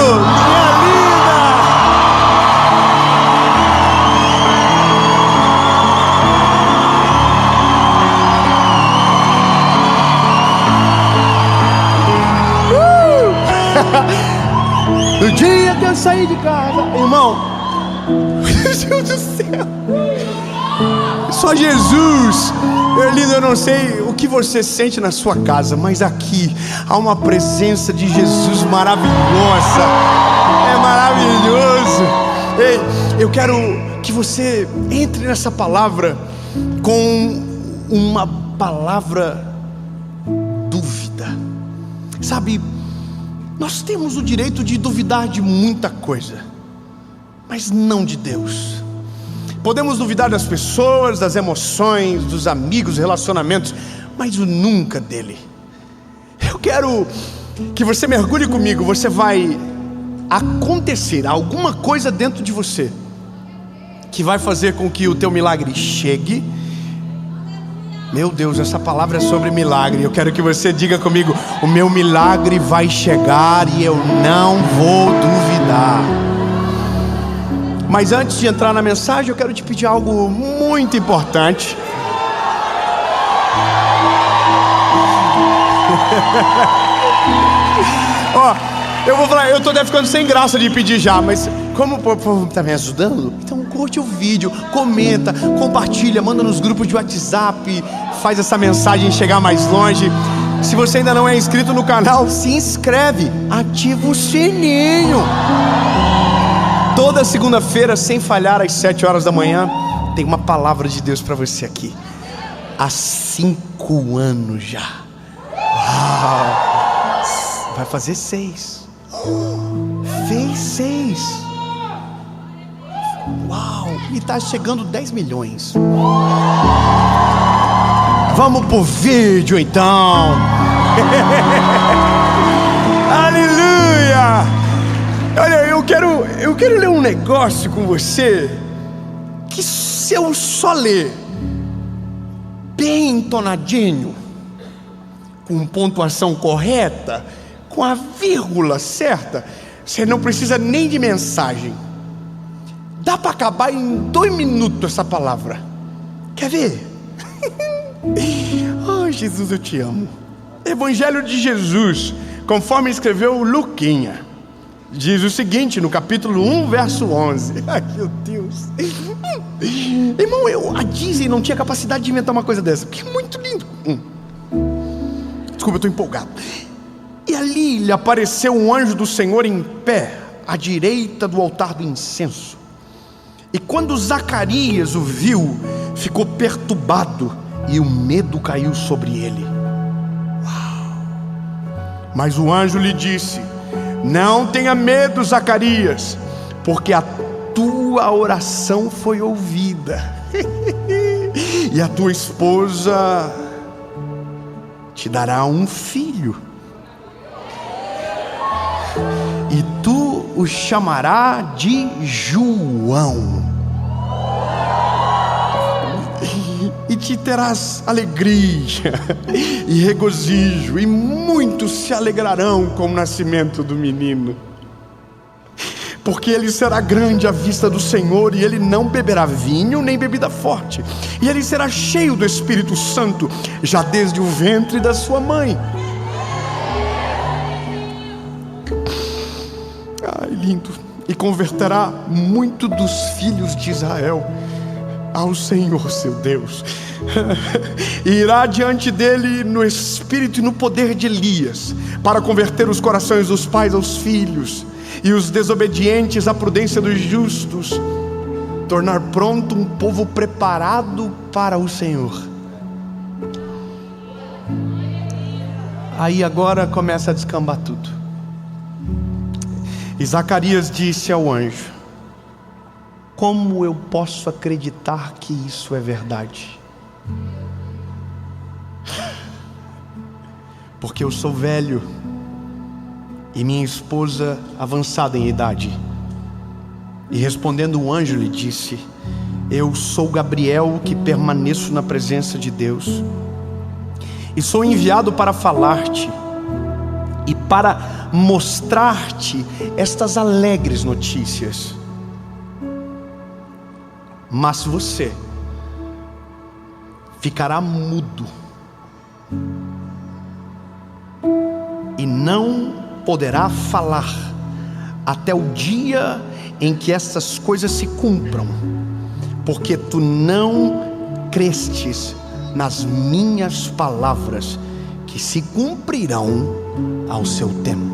minha linda! No dia que eu saí de casa, irmão, meu Deus do céu, só Jesus. Lindo, eu não sei o que você sente na sua casa, mas aqui há uma presença de Jesus maravilhosa. É maravilhoso. Ei, eu quero que você entre nessa palavra com uma palavra dúvida. Sabe, nós temos o direito de duvidar de muita coisa, mas não de Deus. Podemos duvidar das pessoas, das emoções, dos amigos, relacionamentos, mas nunca dele. Eu quero que você mergulhe comigo. Você vai acontecer alguma coisa dentro de você que vai fazer com que o teu milagre chegue. Meu Deus, essa palavra é sobre milagre. Eu quero que você diga comigo: o meu milagre vai chegar e eu não vou duvidar. Mas antes de entrar na mensagem, eu quero te pedir algo muito importante. Ó, eu vou falar, eu tô até ficando sem graça de pedir já, mas como o povo tá me ajudando, então curte o vídeo, comenta, compartilha, manda nos grupos de WhatsApp, faz essa mensagem chegar mais longe. Se você ainda não é inscrito no canal, se inscreve, ativa o sininho. Toda segunda-feira, sem falhar, às 7 horas da manhã, tem uma palavra de Deus para você aqui. Há 5 anos já. Uau! Vai fazer 6. Fez 6. Uau! E tá chegando 10 milhões. Vamos pro vídeo então. Aleluia! Olha, eu quero ler um negócio com você que, se eu só ler bem entonadinho, com pontuação correta, com a vírgula certa, você não precisa nem de mensagem. Dá para acabar em 2 minutos essa palavra. Quer ver? Oh, Jesus, eu te amo. Evangelho de Jesus, conforme escreveu Luquinha, diz o seguinte no capítulo 1, verso 11. Ai, meu Deus. Irmão, a Disney não tinha capacidade de inventar uma coisa dessa, porque é muito lindo. Desculpa, eu estou empolgado. E ali lhe apareceu um anjo do Senhor em pé, à direita do altar do incenso. E quando Zacarias o viu, ficou perturbado, e o medo caiu sobre ele. Uau. Mas o anjo lhe disse: não tenha medo, Zacarias, porque a tua oração foi ouvida. E a tua esposa te dará um filho, e tu o chamarás de João. E te terás alegria e regozijo, e muitos se alegrarão com o nascimento do menino, porque ele será grande à vista do Senhor, e ele não beberá vinho nem bebida forte, e ele será cheio do Espírito Santo já desde o ventre da sua mãe. Ai, lindo. E converterá muito dos filhos de Israel ao Senhor seu Deus, e irá diante dele no espírito e no poder de Elias, para converter os corações dos pais aos filhos, e os desobedientes à prudência dos justos, tornar pronto um povo preparado para o Senhor. Aí agora começa a descambar tudo. E Zacarias disse ao anjo: como eu posso acreditar que isso é verdade? Porque eu sou velho e minha esposa avançada em idade. E respondendo o anjo lhe disse: eu sou Gabriel, que permaneço na presença de Deus, e sou enviado para falar-te e para mostrar-te estas alegres notícias. Mas você ficará mudo e não poderá falar até o dia em que essas coisas se cumpram, porque tu não crestes nas minhas palavras, que se cumprirão ao seu tempo.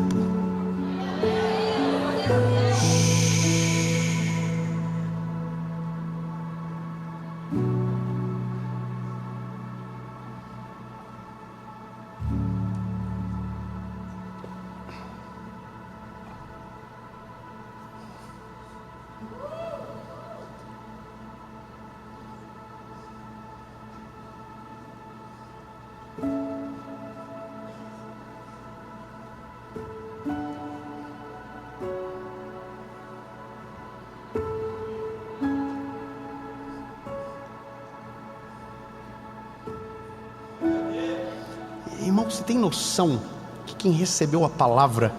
Irmão, você tem noção que quem recebeu a palavra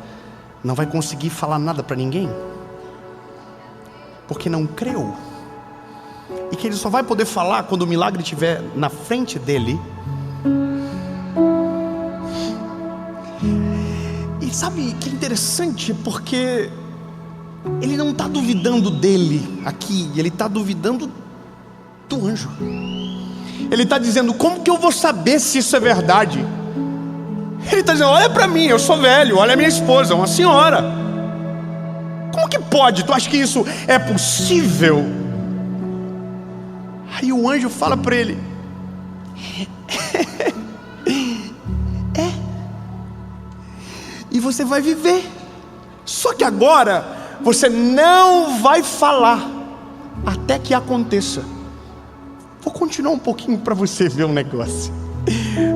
não vai conseguir falar nada para ninguém? Porque não creu. E que ele só vai poder falar quando o milagre estiver na frente dele. E sabe que interessante, porque ele não está duvidando dele aqui, ele está duvidando do anjo. Ele está dizendo: como que eu vou saber se isso é verdade? Ele está dizendo: olha para mim, eu sou velho, olha a minha esposa, uma senhora. Como que pode? Tu acha que isso é possível? Aí o anjo fala para ele: é. E você vai viver. Só que agora você não vai falar até que aconteça. Vou continuar um pouquinho para você ver um negócio.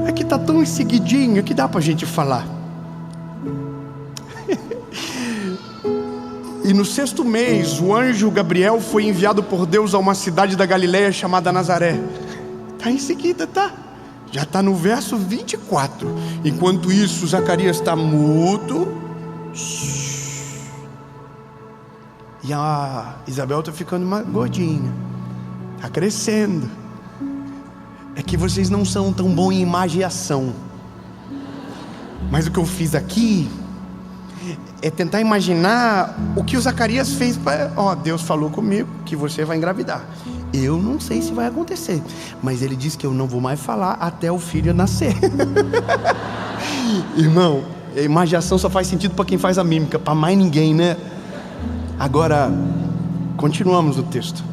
Aqui está tão seguidinho que dá para a gente falar. E no 6º mês, o anjo Gabriel foi enviado por Deus a uma cidade da Galileia chamada Nazaré. Está em seguida, tá? Já está no verso 24. Enquanto isso, Zacarias está mudo. E a Isabel está ficando mais gordinha. Está crescendo. É que vocês não são tão bons em imaginação. Mas o que eu fiz aqui é tentar imaginar o que o Zacarias fez para... Deus falou comigo que você vai engravidar. Eu não sei se vai acontecer, mas ele disse que eu não vou mais falar até o filho nascer. Irmão, a imaginação só faz sentido para quem faz a mímica, para mais ninguém, né? Agora, continuamos o texto.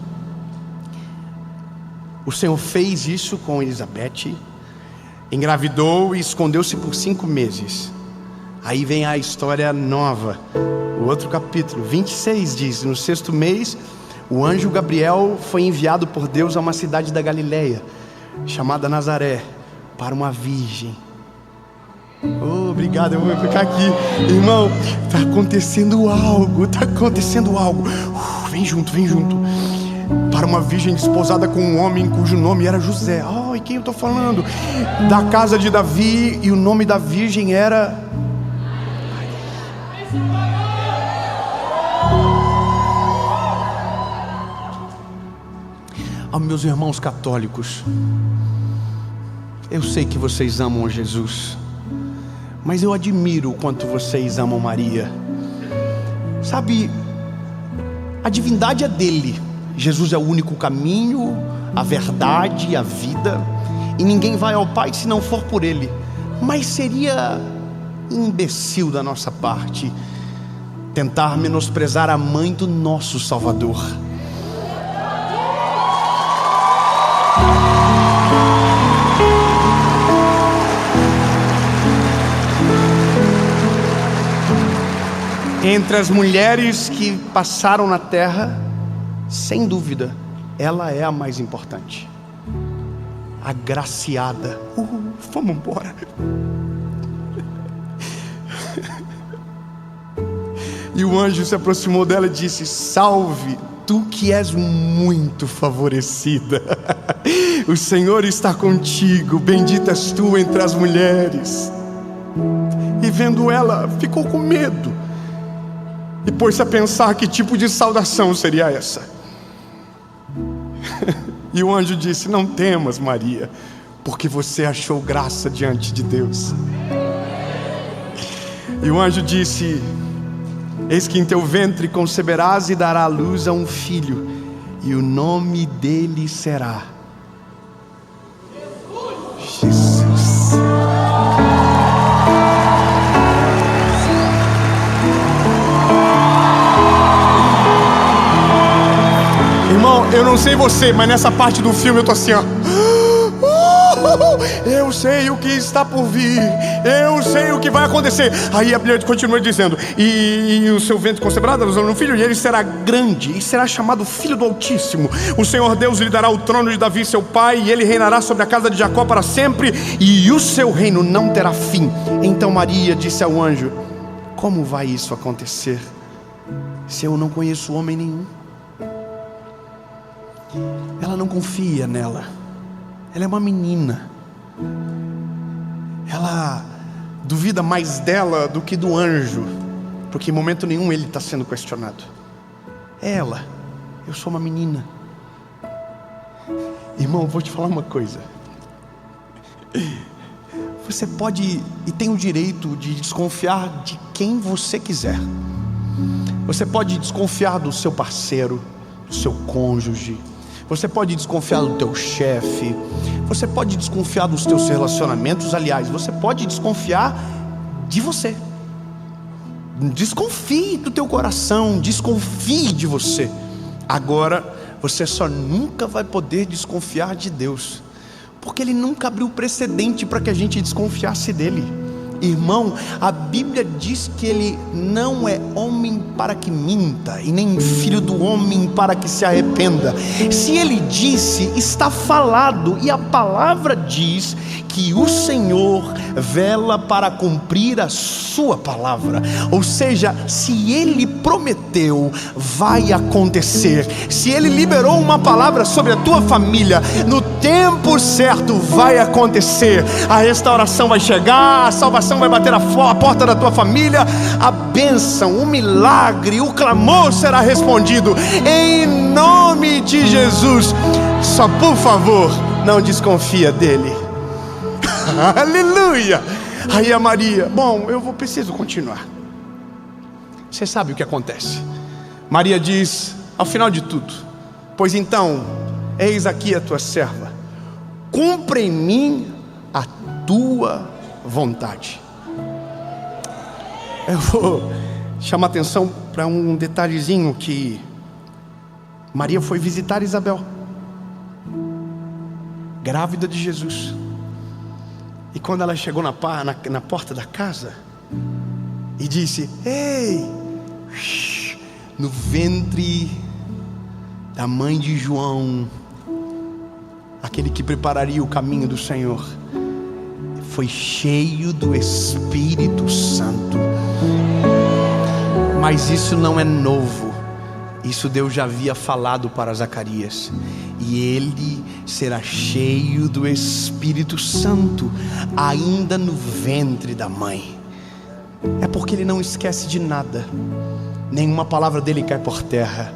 O Senhor fez isso com Elizabeth, engravidou e escondeu-se por 5 meses. Aí vem a história nova, o outro capítulo, 26 diz: no 6º mês, o anjo Gabriel foi enviado por Deus a uma cidade da Galileia, chamada Nazaré, para uma virgem. Obrigado, eu vou ficar aqui. Irmão, está acontecendo algo, vem junto. Para uma virgem desposada com um homem cujo nome era José. E quem eu estou falando? Da casa de Davi, e o nome da virgem era... meus irmãos católicos, eu sei que vocês amam Jesus, mas eu admiro o quanto vocês amam Maria. Sabe, a divindade é dele. Jesus é o único caminho, a verdade, a vida, e ninguém vai ao Pai se não for por Ele. Mas seria imbecil da nossa parte tentar menosprezar a mãe do nosso Salvador. Entre as mulheres que passaram na terra, sem dúvida, ela é a mais importante. Agraciada. Vamos embora. E o anjo se aproximou dela e disse: salve, tu que és muito favorecida. O Senhor está contigo, bendita és tu entre as mulheres. e vendo ela, ficou com medo e pôs-se a pensar que tipo de saudação seria essa. E o anjo disse: não temas, Maria, porque você achou graça diante de Deus. E o anjo disse: eis que em teu ventre conceberás e dará à luz a um filho, e o nome dele será Jesus. Irmão, eu não sei você, mas nessa parte do filme eu tô assim, ó. Eu sei o que está por vir, eu sei o que vai acontecer. Aí a Bíblia continua dizendo: e o seu ventre conceberá um filho, e ele será grande, e será chamado Filho do Altíssimo. O Senhor Deus lhe dará o trono de Davi seu pai, e ele reinará sobre a casa de Jacó para sempre, e o seu reino não terá fim. Então Maria disse ao anjo: como vai isso acontecer, se eu não conheço homem nenhum? Ela não confia nela. Ela é uma menina. Ela duvida mais dela do que do anjo, porque em momento nenhum ele está sendo questionado. É ela. Eu sou uma menina. Irmão, vou te falar uma coisa. Você pode e tem o direito de desconfiar de quem você quiser. Você pode desconfiar do seu parceiro, do seu cônjuge. Você pode desconfiar do teu chefe. Você pode desconfiar dos teus relacionamentos. Aliás, você pode desconfiar de você. Desconfie do teu coração, desconfie de você. Agora, você só nunca vai poder desconfiar de Deus, porque Ele nunca abriu precedente para que a gente desconfiasse dEle. Irmão, a Bíblia diz que Ele não é homem para que minta, e nem filho do homem para que se arrependa. Se Ele disse, está falado. E a palavra diz que o Senhor vela para cumprir a sua palavra. Ou seja, se Ele prometeu, vai acontecer. Se Ele liberou uma palavra sobre a tua família, no tempo certo vai acontecer. A restauração vai chegar, a salvação vai bater a porta da tua família, a bênção, o milagre, o clamor será respondido em nome de Jesus. Só por favor, não desconfia dele. Aleluia. Aí a Maria: bom, preciso continuar. Você sabe o que acontece. Maria diz, ao final de tudo: pois então, eis aqui a tua serva, cumpra em mim a tua vontade. Eu vou chamar atenção para um detalhezinho, que Maria foi visitar Isabel, grávida de Jesus. E quando ela chegou na porta da casa e disse: ei, no ventre da mãe de João, aquele que prepararia o caminho do Senhor, foi cheio do Espírito Santo. Mas isso não é novo. Isso Deus já havia falado para Zacarias. E ele será cheio do Espírito Santo ainda no ventre da mãe. É porque ele não esquece de nada. Nenhuma palavra dele cai por terra.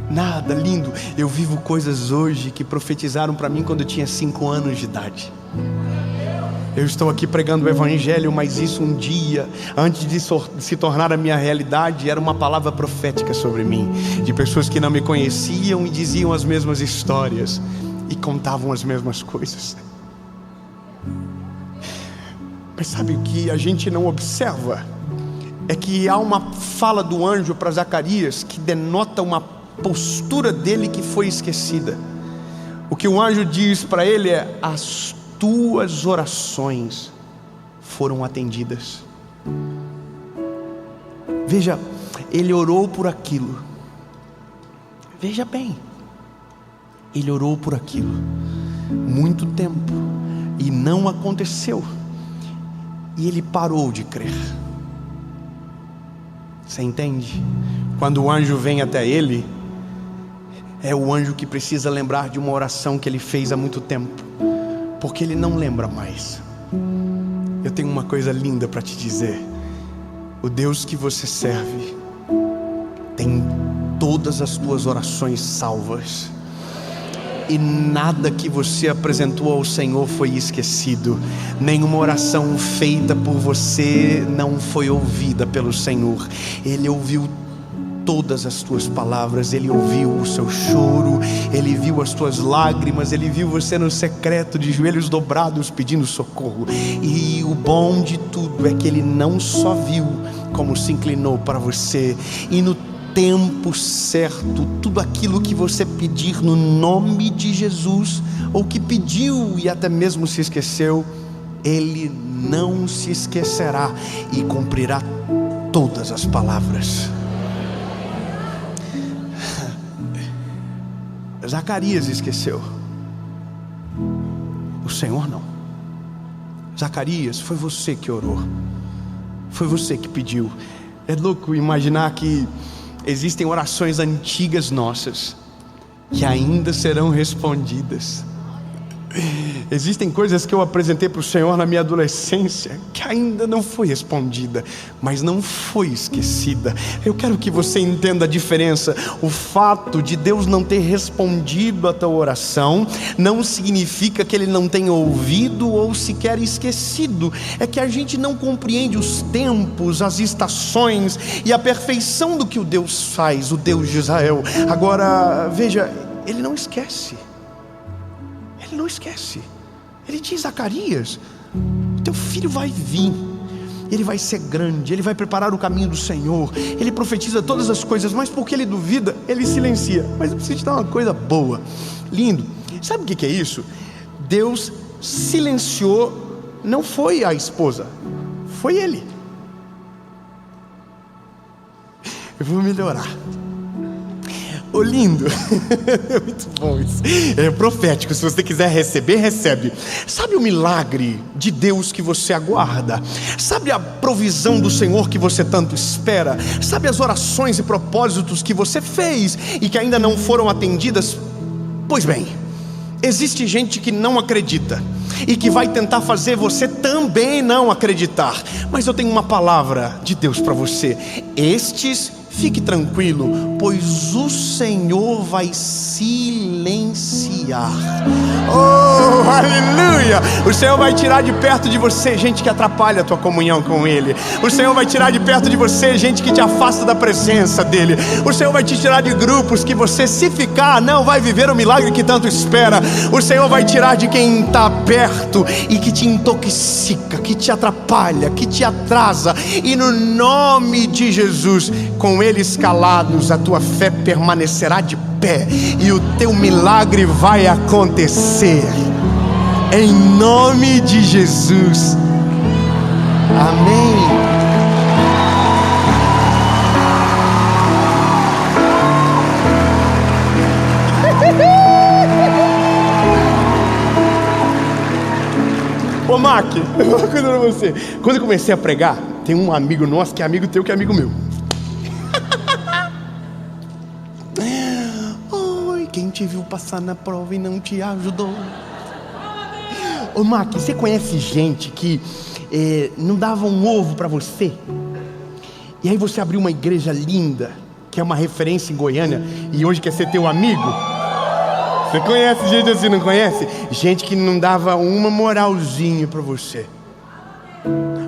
Nada. Lindo. Eu vivo coisas hoje que profetizaram para mim quando eu tinha 5 anos de idade. Eu estou aqui pregando o Evangelho, mas isso um dia, antes de se tornar a minha realidade, era uma palavra profética sobre mim, de pessoas que não me conheciam e diziam as mesmas histórias e contavam as mesmas coisas. Mas sabe o que a gente não observa? É que há uma fala do anjo para Zacarias que denota uma postura dele que foi esquecida. O que o anjo diz para ele é: as tuas orações foram atendidas. Veja, ele orou por aquilo. Veja bem, ele orou por aquilo muito tempo e não aconteceu. E ele parou de crer. Você entende? Quando o anjo vem até ele, é o anjo que precisa lembrar de uma oração que ele fez há muito tempo, porque ele não lembra mais. Eu tenho uma coisa linda para te dizer. O Deus que você serve tem todas as tuas orações salvas. E nada que você apresentou ao Senhor foi esquecido. Nenhuma oração feita por você não foi ouvida pelo Senhor. Ele ouviu todas as tuas palavras. Ele ouviu o seu choro. Ele viu as tuas lágrimas. Ele viu você no secreto, de joelhos dobrados, pedindo socorro. E o bom de tudo é que Ele não só viu, como se inclinou para você. E no tempo certo, tudo aquilo que você pedir no nome de Jesus, ou que pediu e até mesmo se esqueceu, Ele não se esquecerá e cumprirá todas as palavras. Zacarias esqueceu, o Senhor não. Zacarias, foi você que orou, foi você que pediu. É louco imaginar que existem orações antigas nossas que ainda serão respondidas. Existem coisas que eu apresentei para o Senhor na minha adolescência que ainda não foi respondida, mas não foi esquecida. Eu quero que você entenda a diferença. O fato de Deus não ter respondido a tua oração não significa que Ele não tenha ouvido ou sequer esquecido. É que a gente não compreende os tempos, as estações e a perfeição do que o Deus faz, o Deus de Israel. Agora, veja, Ele não esquece. Ele não esquece. Ele diz: Zacarias, teu filho vai vir, ele vai ser grande, ele vai preparar o caminho do Senhor. Ele profetiza todas as coisas, mas porque ele duvida, ele silencia. Mas eu preciso te dar uma coisa boa, lindo. Sabe o que é isso? Deus silenciou, não foi a esposa, foi ele. Eu vou melhorar. Ô lindo, é muito bom isso. É profético, se você quiser receber, recebe. Sabe o milagre de Deus que você aguarda? Sabe a provisão do Senhor que você tanto espera? Sabe as orações e propósitos que você fez e que ainda não foram atendidas? Pois bem, existe gente que não acredita e que vai tentar fazer você também não acreditar. Mas eu tenho uma palavra de Deus para você. Fique tranquilo, pois o Senhor vai silenciar. Oh, aleluia! O Senhor vai tirar de perto de você gente que atrapalha a tua comunhão com Ele. O Senhor vai tirar de perto de você gente que te afasta da presença dEle. O Senhor vai te tirar de grupos que você, se ficar, não vai viver o milagre que tanto espera. O Senhor vai tirar de quem está perto e que te intoxica, que te atrapalha, que te atrasa. E no nome de Jesus, com eles calados, a tua fé permanecerá de pé e o teu milagre vai acontecer, em nome de Jesus. Amém. Ô Mac, uma coisa pra você. Quando eu comecei a pregar, tem um amigo nosso que é amigo teu, que é amigo meu. Quem te viu passar na prova e não te ajudou? Ô Mac, você conhece gente que não dava um ovo para você? E aí você abriu uma igreja linda, que é uma referência em Goiânia, e hoje quer ser teu amigo? Você conhece gente assim, não conhece? Gente que não dava uma moralzinha para você.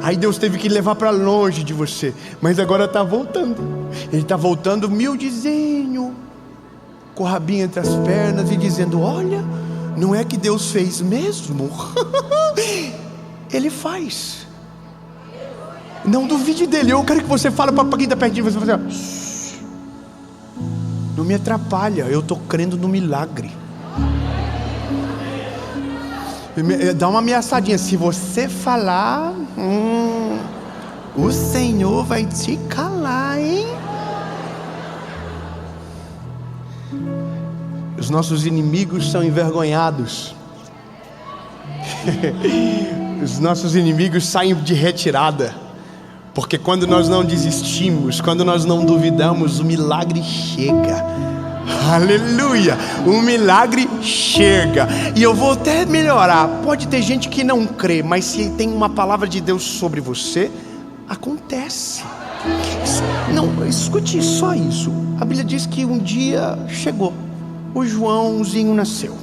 Aí Deus teve que levar para longe de você, mas agora está voltando. Ele está voltando humildezinho, com o rabinho entre as pernas e dizendo: olha, não é que Deus fez mesmo? Ele faz. Não duvide dele. Eu quero que você fale para quem está perto de você, não me atrapalha, eu estou crendo no milagre. Dá uma ameaçadinha: se você falar, o Senhor vai te calar, hein? Os nossos inimigos são envergonhados. Os nossos inimigos saem de retirada, porque quando nós não desistimos, quando nós não duvidamos, o milagre chega. Aleluia. O milagre chega. E eu vou até melhorar. Pode ter gente que não crê, mas se tem uma palavra de Deus sobre você, acontece. Não, escute só isso. A Bíblia diz que um dia chegou, o Joãozinho nasceu.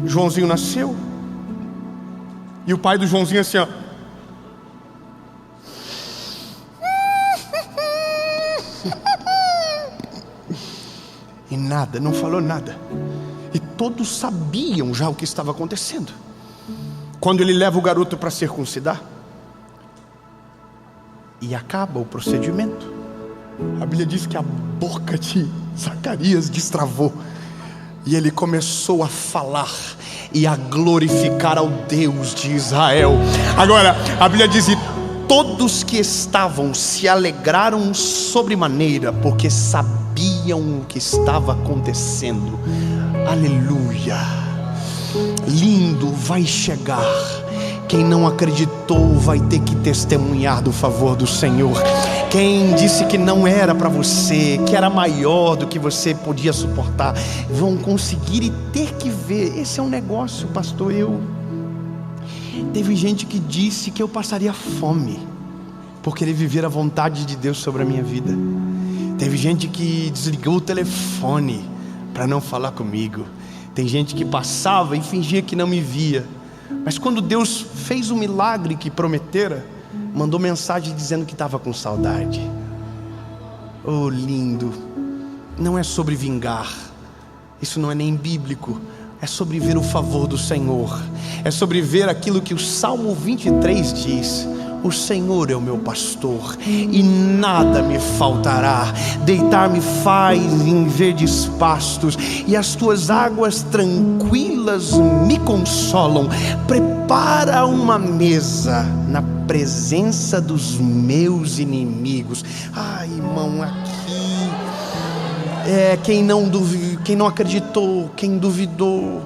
Joãozinho nasceu. E o pai do Joãozinho assim, ó. E nada, não falou nada. E todos sabiam já o que estava acontecendo. Quando ele leva o garoto para circuncidar, e acaba o procedimento, a Bíblia diz que a boca de Zacarias destravou, e ele começou a falar e a glorificar ao Deus de Israel. Agora, a Bíblia diz: e todos que estavam se alegraram sobremaneira, porque sabiam o que estava acontecendo. Aleluia. Lindo, vai chegar. Quem não acreditou vai ter que testemunhar do favor do Senhor. Quem disse que não era para você, que era maior do que você podia suportar, vão conseguir e ter que ver. Esse é um negócio, pastor. Teve gente que disse que eu passaria fome por querer viver a vontade de Deus sobre a minha vida. Teve gente que desligou o telefone para não falar comigo. Tem gente que passava e fingia que não me via. Mas quando Deus fez o milagre que prometera, mandou mensagem dizendo que estava com saudade. Oh, lindo. Não é sobre vingar. Isso não é nem bíblico. É sobre ver o favor do Senhor. É sobre ver aquilo que o Salmo 23 diz: o Senhor é o meu pastor e nada me faltará. Deitar-me faz em verdes pastos, e as tuas águas tranquilas me consolam. Prepara uma mesa na presença dos meus inimigos. Ai, irmão, aqui quem não acreditou, quem duvidou,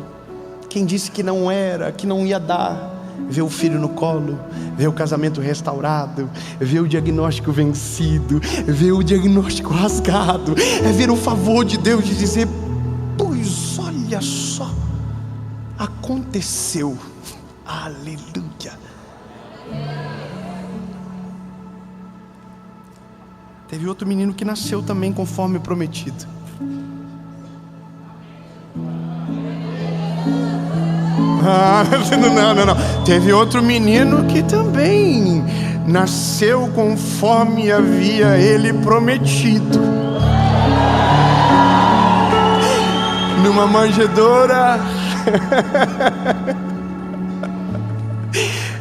quem disse que não era, que não ia dar, vê o filho no colo, vê o casamento restaurado, vê o diagnóstico vencido, vê o diagnóstico rasgado, é ver o favor de Deus de dizer: pois olha só, aconteceu. Aleluia. Teve outro menino que nasceu também conforme prometido. Não. Teve outro menino que também nasceu conforme havia ele prometido. Numa manjedoura.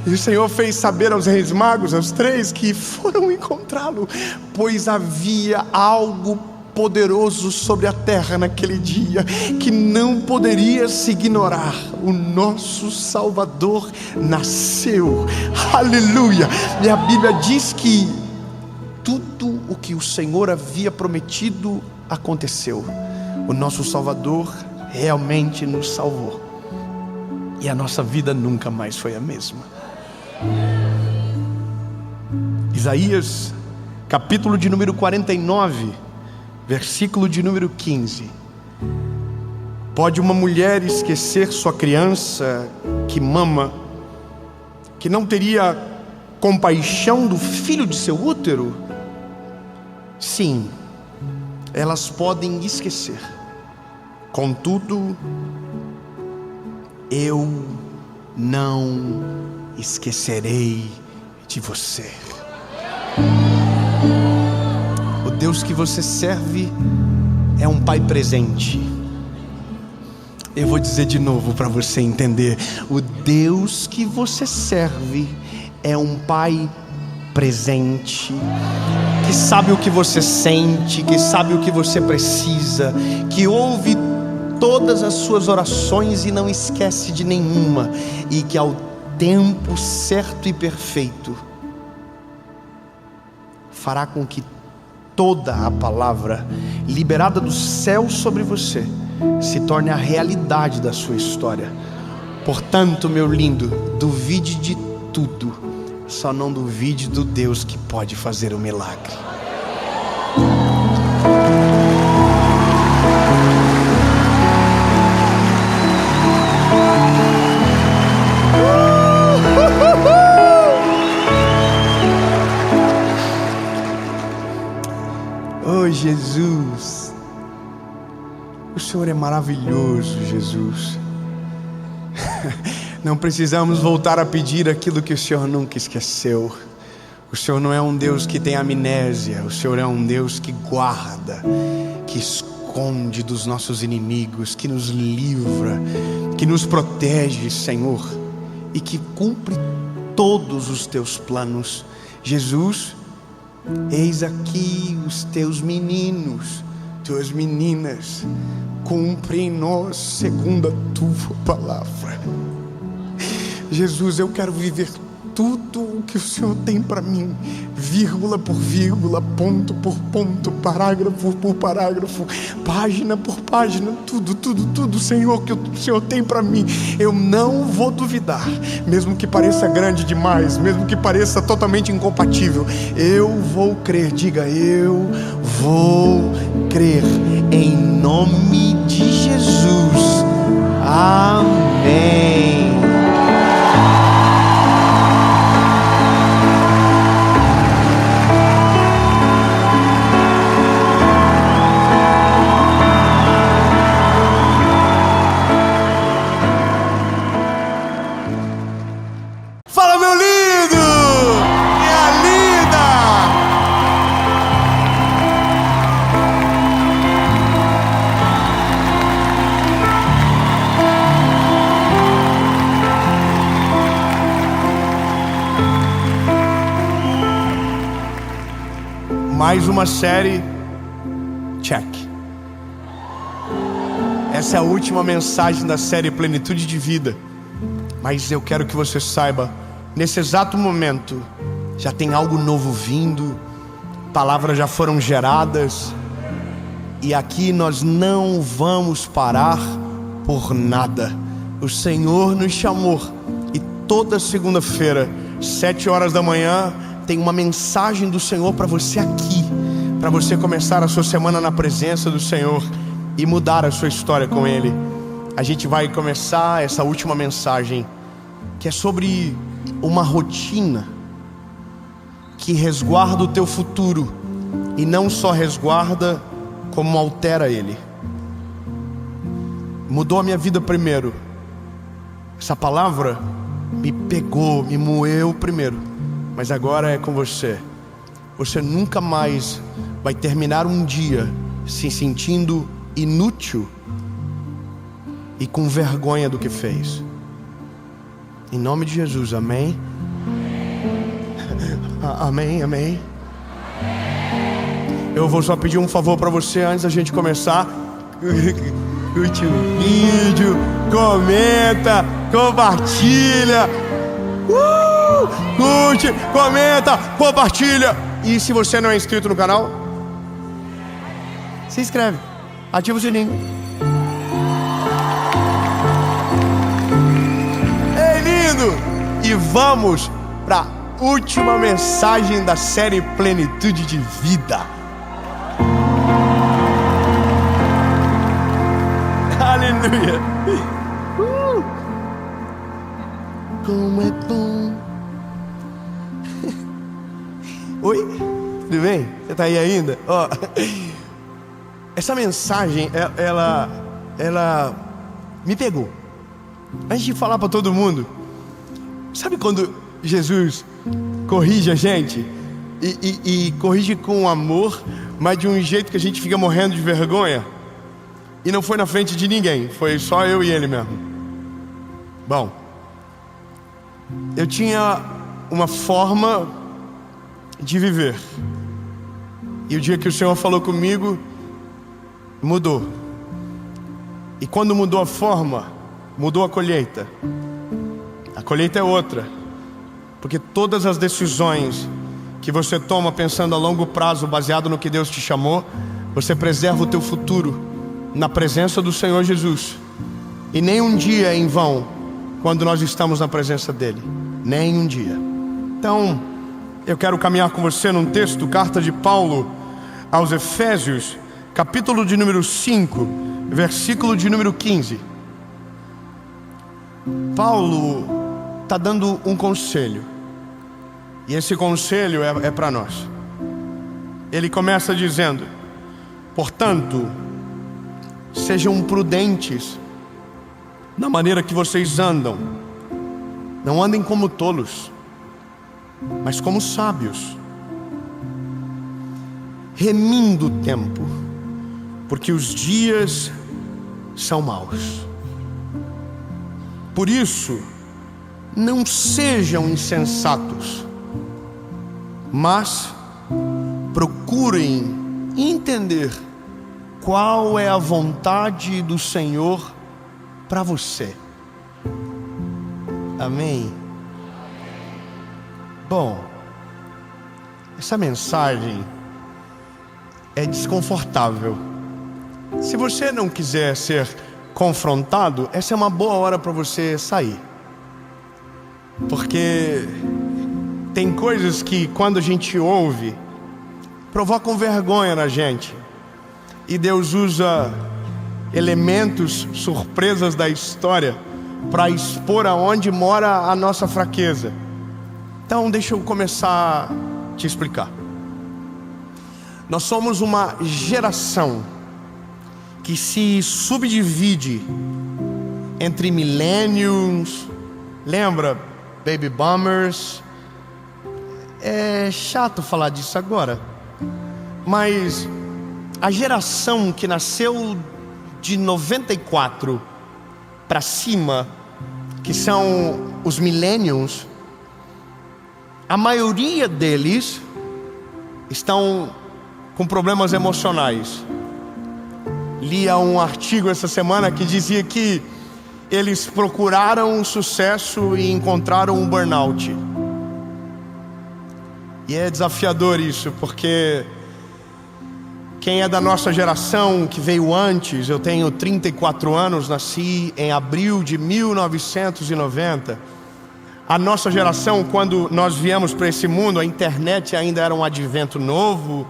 E o Senhor fez saber aos reis magos, aos 3, que foram encontrá-lo, pois havia algo poderoso sobre a terra naquele dia, que não poderia se ignorar. O nosso Salvador nasceu. Aleluia. E a Bíblia diz que tudo o que o Senhor havia prometido aconteceu. O nosso Salvador realmente nos salvou, e a nossa vida nunca mais foi a mesma. Isaías, capítulo de número 49, versículo de número 15. Pode uma mulher esquecer sua criança que mama, que não teria compaixão do filho de seu útero? Sim, elas podem esquecer. Contudo, eu não esquecerei de você. O Deus que você serve é um Pai presente. Eu vou dizer de novo para você entender. O Deus que você serve é um Pai presente, que sabe o que você sente, que sabe o que você precisa, que ouve todas as suas orações e não esquece de nenhuma, e que ao tempo certo e perfeito fará com que toda a palavra liberada do céu sobre você se torne a realidade da sua história. Portanto, meu lindo, duvide de tudo, só não duvide do Deus que pode fazer o milagre. Oh, Jesus, o Senhor é maravilhoso, Jesus. Não precisamos voltar a pedir aquilo que o Senhor nunca esqueceu. O Senhor não é um Deus que tem amnésia. O Senhor é um Deus que guarda, que esconde dos nossos inimigos, que nos livra, que nos protege, Senhor, e que cumpre todos os teus planos. Jesus, eis aqui os teus meninos, tuas meninas, cumpre em nós segundo a tua palavra. Jesus, eu quero viver tudo o que o Senhor tem para mim, vírgula por vírgula, ponto por ponto, parágrafo por parágrafo, página por página, tudo, Senhor, que o Senhor tem para mim. Eu não vou duvidar, mesmo que pareça grande demais, mesmo que pareça totalmente incompatível. Eu vou crer, diga, eu vou crer, em nome de Jesus. Amém. Mais uma série, check. Essa é a última mensagem da série Plenitude de Vida. Mas eu quero que você saiba, nesse exato momento, já tem algo novo vindo, palavras já foram geradas, e aqui nós não vamos parar por nada. O Senhor nos chamou, e toda segunda-feira, 7 horas da manhã, tem uma mensagem do Senhor para você aqui, para você começar a sua semana na presença do Senhor e mudar a sua história com Ele. A gente vai começar essa última mensagem, que é sobre uma rotina que resguarda o teu futuro, e não só resguarda, como altera ele. Mudou a minha vida primeiro. Essa palavra me pegou, me moeu primeiro. Mas agora é com você. Você nunca mais vai terminar um dia se sentindo inútil e com vergonha do que fez. Em nome de Jesus, amém? Amém, amém. Eu vou só pedir um favor para você antes da gente começar. Curte o vídeo, comenta, compartilha. Curte, comenta, compartilha. E se você não é inscrito no canal, se inscreve, ativa o sininho. Ei, lindo! E vamos para a última mensagem da série Plenitude de Vida. Aleluia! Como é bom. Oi, tudo bem? Você tá aí ainda? Ó, essa mensagem, ela me pegou. Antes de falar para todo mundo, sabe quando Jesus corrige a gente e corrige com amor, mas de um jeito que a gente fica morrendo de vergonha? E não foi na frente de ninguém, foi só eu e ele mesmo. Bom, eu tinha uma forma de viver, e o dia que o Senhor falou comigo, mudou. E quando mudou a forma, mudou a colheita. A colheita é outra, porque todas as decisões que você toma pensando a longo prazo, baseado no que Deus te chamou, você preserva o teu futuro na presença do Senhor Jesus. E nem um dia é em vão quando nós estamos na presença dEle, nem um dia. Então, eu quero caminhar com você num texto, carta de Paulo aos Efésios, capítulo de número 5, versículo de número 15. Paulo está dando um conselho, e esse conselho é para nós. Ele começa dizendo: Portanto, sejam prudentes na maneira que vocês andam. Não andem como tolos, mas como sábios, remindo o tempo, porque os dias são maus. Por isso, não sejam insensatos, mas procurem entender qual é a vontade do Senhor para você. Amém? Bom, essa mensagem é desconfortável. Se você não quiser ser confrontado, essa é uma boa hora para você sair. Porque tem coisas que quando a gente ouve, provocam vergonha na gente. E Deus usa elementos, surpresas da história para expor aonde mora a nossa fraqueza. Então deixa eu começar a te explicar. Nós somos uma geração que se subdivide entre millennials, lembra? Baby boomers. É chato falar disso agora, mas a geração que nasceu de 94 para cima, que são os millennials, a maioria deles estão com problemas emocionais. Lia um artigo essa semana que dizia que eles procuraram sucesso e encontraram um burnout. E é desafiador isso, porque quem é da nossa geração, que veio antes, eu tenho 34 anos, nasci em abril de 1990. A nossa geração, quando nós viemos para esse mundo, a internet ainda era um advento novo,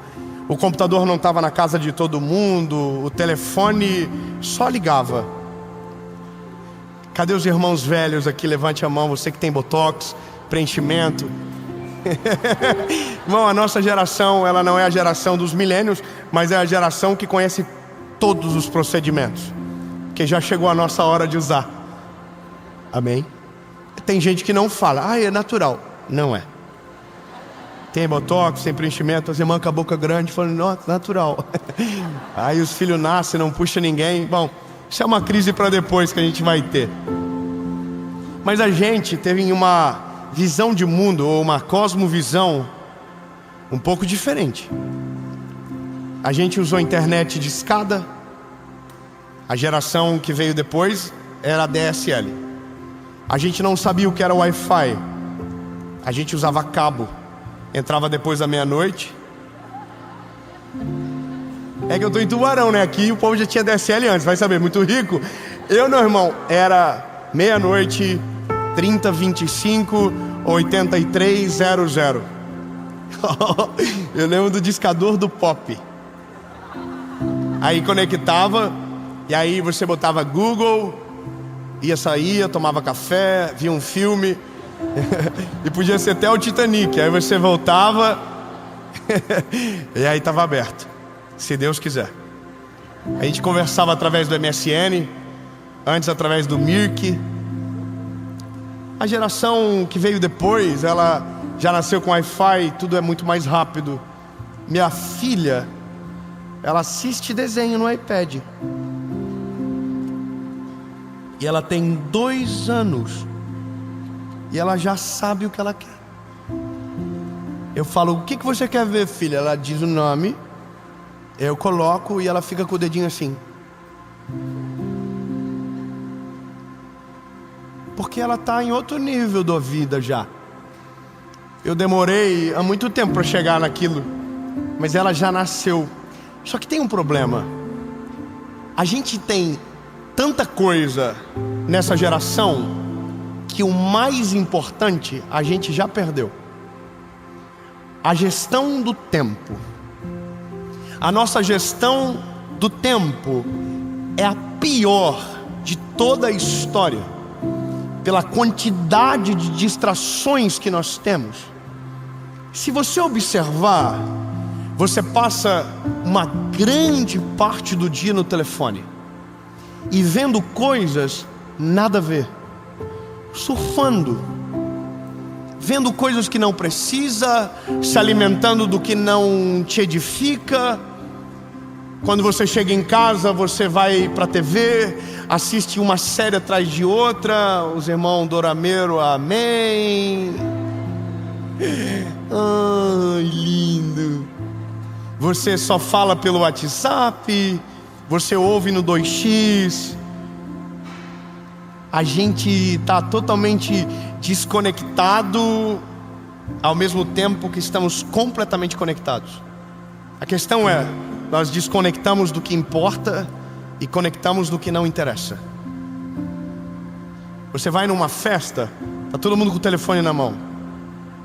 o computador não estava na casa de todo mundo, o telefone só ligava. Cadê os irmãos velhos aqui? Levante a mão, você que tem botox, preenchimento. Bom, a nossa geração, ela não é a geração dos milênios, mas é a geração que conhece todos os procedimentos, que já chegou a nossa hora de usar. Amém? Tem gente que não fala, é natural. Não é. Tem botox, tem preenchimento, as irmãs com a boca grande falando, não, natural. Aí os filhos nascem, não puxa ninguém. Bom, isso é uma crise para depois que a gente vai ter. Mas a gente teve uma visão de mundo, ou uma cosmovisão um pouco diferente. A gente usou a internet de escada. A geração que veio depois era a DSL. A gente não sabia o que era Wi-Fi. A gente usava cabo. Entrava depois da meia-noite. É que eu tô em Tubarão, né? Aqui o povo já tinha DSL antes, vai saber, muito rico. Eu, meu irmão, era meia-noite, 3025 8300. Eu lembro do discador do Pop. Aí conectava, e aí você botava Google, ia sair, tomava café, via um filme. E podia ser até o Titanic. Aí você voltava e aí estava aberto, se Deus quiser. A gente conversava através do MSN, antes através do Mirk. A geração que veio depois, ela já nasceu com Wi-Fi, tudo é muito mais rápido. Minha filha, ela assiste desenho no iPad. E ela tem 2 anos. E ela já sabe o que ela quer. Eu falo, o que você quer ver, filha? Ela diz o nome, eu coloco e ela fica com o dedinho assim. Porque ela está em outro nível da vida já. Eu demorei há muito tempo para chegar naquilo, mas ela já nasceu. Só que tem um problema. A gente tem tanta coisa nessa geração que o mais importante a gente já perdeu. A gestão do tempo. A nossa gestão do tempo é a pior de toda a história, pela quantidade de distrações que nós temos. Se você observar, Você passa uma grande parte do dia no telefone e vendo coisas nada a ver, surfando, vendo coisas que não precisa, se alimentando do que não te edifica. Quando você chega em casa, você vai para a TV, assiste uma série atrás de outra. Os irmãos Dorameiro, amém. Ai, lindo. Você só fala pelo WhatsApp, você ouve no 2x. A gente está totalmente desconectado, ao mesmo tempo que estamos completamente conectados. A questão é, nós desconectamos do que importa e conectamos do que não interessa. Você vai numa festa, está todo mundo com o telefone na mão,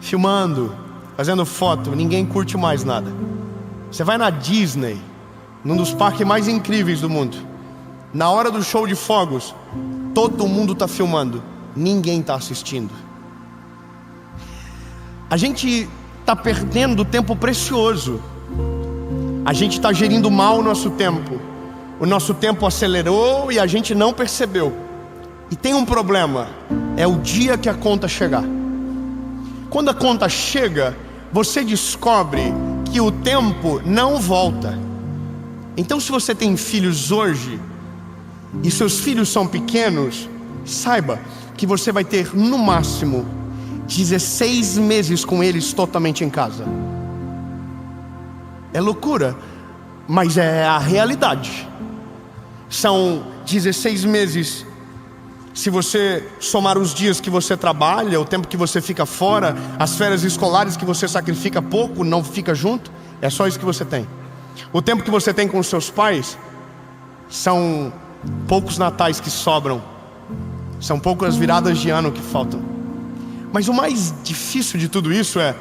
filmando, fazendo foto, ninguém curte mais nada. Você vai na Disney, num dos parques mais incríveis do mundo, na hora do show de fogos, todo mundo está filmando, ninguém está assistindo. A gente está perdendo tempo precioso. A gente está gerindo mal o nosso tempo. O nosso tempo acelerou e a gente não percebeu. E tem um problema, é o dia que a conta chegar. Quando a conta chega, você descobre que o tempo não volta. Então, se você tem filhos hoje e seus filhos são pequenos, saiba que você vai ter no máximo 16 meses com eles totalmente em casa. É loucura, mas é a realidade. São 16 meses. Se você somar os dias que você trabalha, o tempo que você fica fora, as férias escolares que você sacrifica pouco, não fica junto, é só isso que você tem. O tempo que você tem com os seus pais, são poucos natais que sobram, são poucas viradas de ano que faltam. Mas o mais difícil de tudo isso é,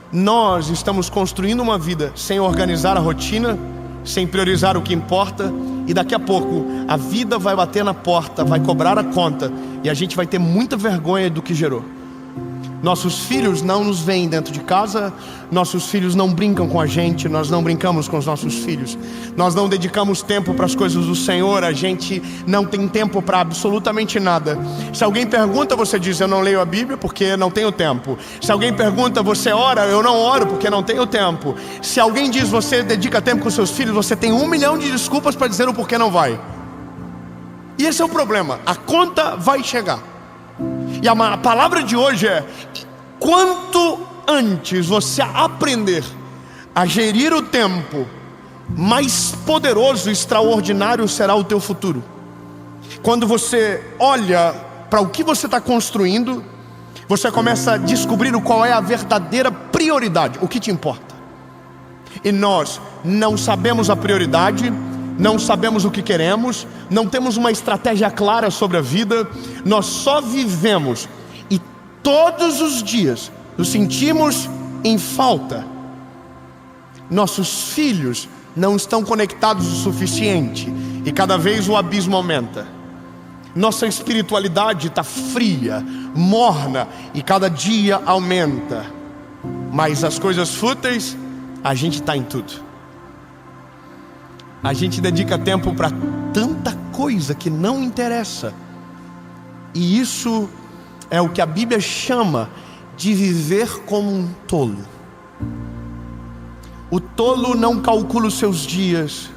nós estamos construindo uma vida sem organizar a rotina, sem priorizar o que importa, e daqui a pouco a vida vai bater na porta, vai cobrar a conta, e a gente vai ter muita vergonha do que gerou. Nossos filhos não nos veem dentro de casa, nossos filhos não brincam com a gente, nós não brincamos com os nossos filhos, nós não dedicamos tempo para as coisas do Senhor, a gente não tem tempo para absolutamente nada. Se alguém pergunta, você diz, eu não leio a Bíblia porque não tenho tempo. Se alguém pergunta, você ora? Eu não oro porque não tenho tempo. Se alguém diz, você dedica tempo com seus filhos, você tem 1 milhão de desculpas para dizer o porquê não vai. E esse é o problema, a conta vai chegar. E a palavra de hoje é, quanto antes você aprender a gerir o tempo, mais poderoso e extraordinário será o teu futuro. Quando você olha para o que você está construindo, você começa a descobrir qual é a verdadeira prioridade, o que te importa. E nós não sabemos a prioridade, não sabemos o que queremos, não temos uma estratégia clara sobre a vida, nós só vivemos e todos os dias nos sentimos em falta. Nossos filhos não estão conectados o suficiente e cada vez o abismo aumenta. Nossa espiritualidade está fria, morna e cada dia aumenta. Mas as coisas fúteis, a gente está em tudo. A gente dedica tempo para tanta coisa que não interessa. E isso é o que a Bíblia chama de viver como um tolo. O tolo não calcula os seus dias.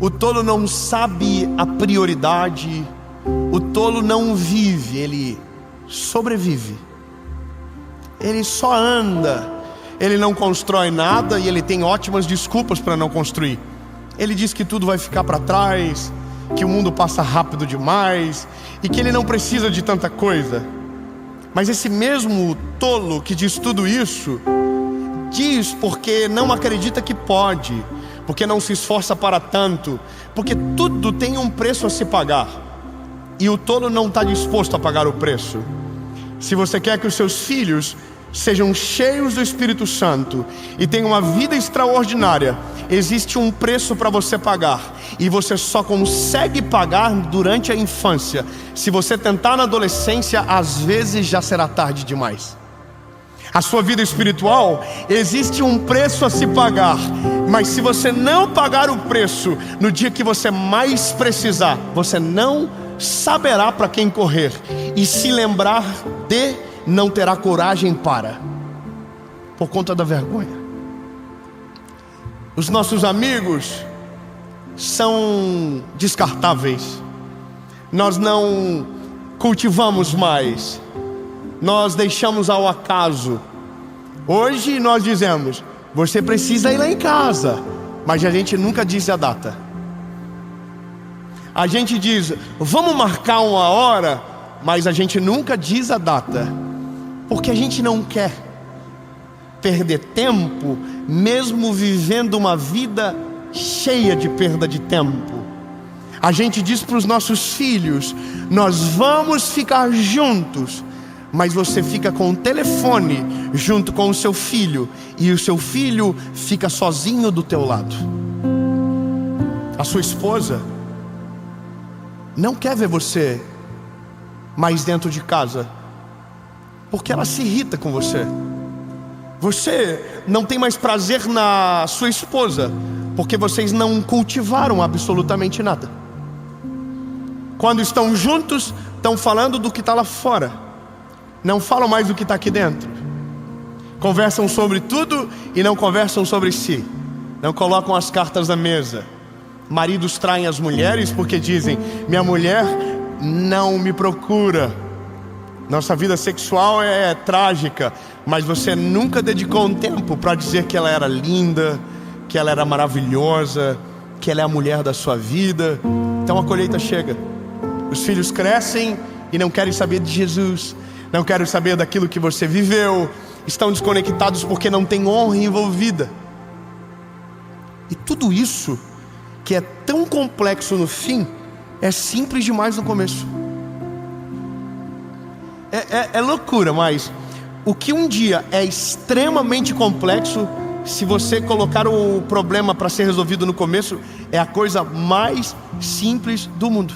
O tolo não sabe a prioridade. O tolo não vive, ele sobrevive. Ele só anda. Ele não constrói nada e ele tem ótimas desculpas para não construir. Ele diz que tudo vai ficar para trás, que o mundo passa rápido demais e que ele não precisa de tanta coisa. Mas esse mesmo tolo que diz tudo isso, diz porque não acredita que pode, porque não se esforça para tanto, porque tudo tem um preço a se pagar. E o tolo não está disposto a pagar o preço. Se você quer que os seus filhos sejam cheios do Espírito Santo e tenham uma vida extraordinária, existe um preço para você pagar, e você só consegue pagar durante a infância. Se você tentar na adolescência, às vezes já será tarde demais. A sua vida espiritual, existe um preço a se pagar. Mas se você não pagar o preço no dia que você mais precisar, você não saberá para quem correr, e se lembrar de, não terá coragem para, por conta da vergonha. Os nossos amigos são descartáveis. Nós não cultivamos mais, nós deixamos ao acaso. Hoje nós dizemos: você precisa ir lá em casa, mas a gente nunca diz a data. A gente diz: vamos marcar uma hora, mas a gente nunca diz a data, porque a gente não quer perder tempo, mesmo vivendo uma vida cheia de perda de tempo. A gente diz para os nossos filhos: nós vamos ficar juntos, mas você fica com o telefone junto com o seu filho, e o seu filho fica sozinho do teu lado. A sua esposa não quer ver você mais dentro de casa, porque ela se irrita com você. Você não tem mais prazer na sua esposa, porque vocês não cultivaram absolutamente nada. Quando estão juntos, estão falando do que está lá fora, não falam mais do que está aqui dentro. Conversam sobre tudo e não conversam sobre si. Não colocam as cartas na mesa. Maridos traem as mulheres porque dizem: minha mulher não me procura. Nossa vida sexual é trágica, mas você nunca dedicou um tempo para dizer que ela era linda, que ela era maravilhosa, que ela é a mulher da sua vida. Então a colheita chega. Os filhos crescem e não querem saber de Jesus, não querem saber daquilo que você viveu. Estão desconectados porque não tem honra envolvida. E tudo isso, que é tão complexo no fim, é simples demais no começo. É loucura, mas o que um dia é extremamente complexo, se você colocar o problema para ser resolvido no começo, é a coisa mais simples do mundo.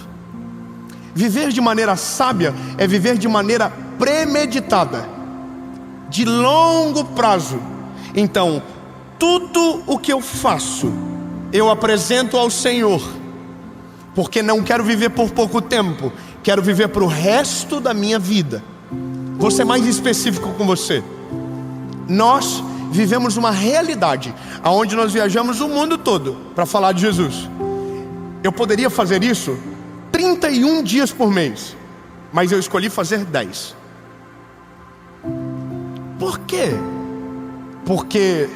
Viver de maneira sábia é viver de maneira premeditada, de longo prazo. Então, tudo o que eu faço, eu apresento ao Senhor, porque não quero viver por pouco tempo, quero viver para o resto da minha vida. Vou ser mais específico com você. Nós vivemos uma realidade onde nós viajamos o mundo todo para falar de Jesus. Eu poderia fazer isso 31 dias por mês, mas eu escolhi fazer 10. Por quê? Porque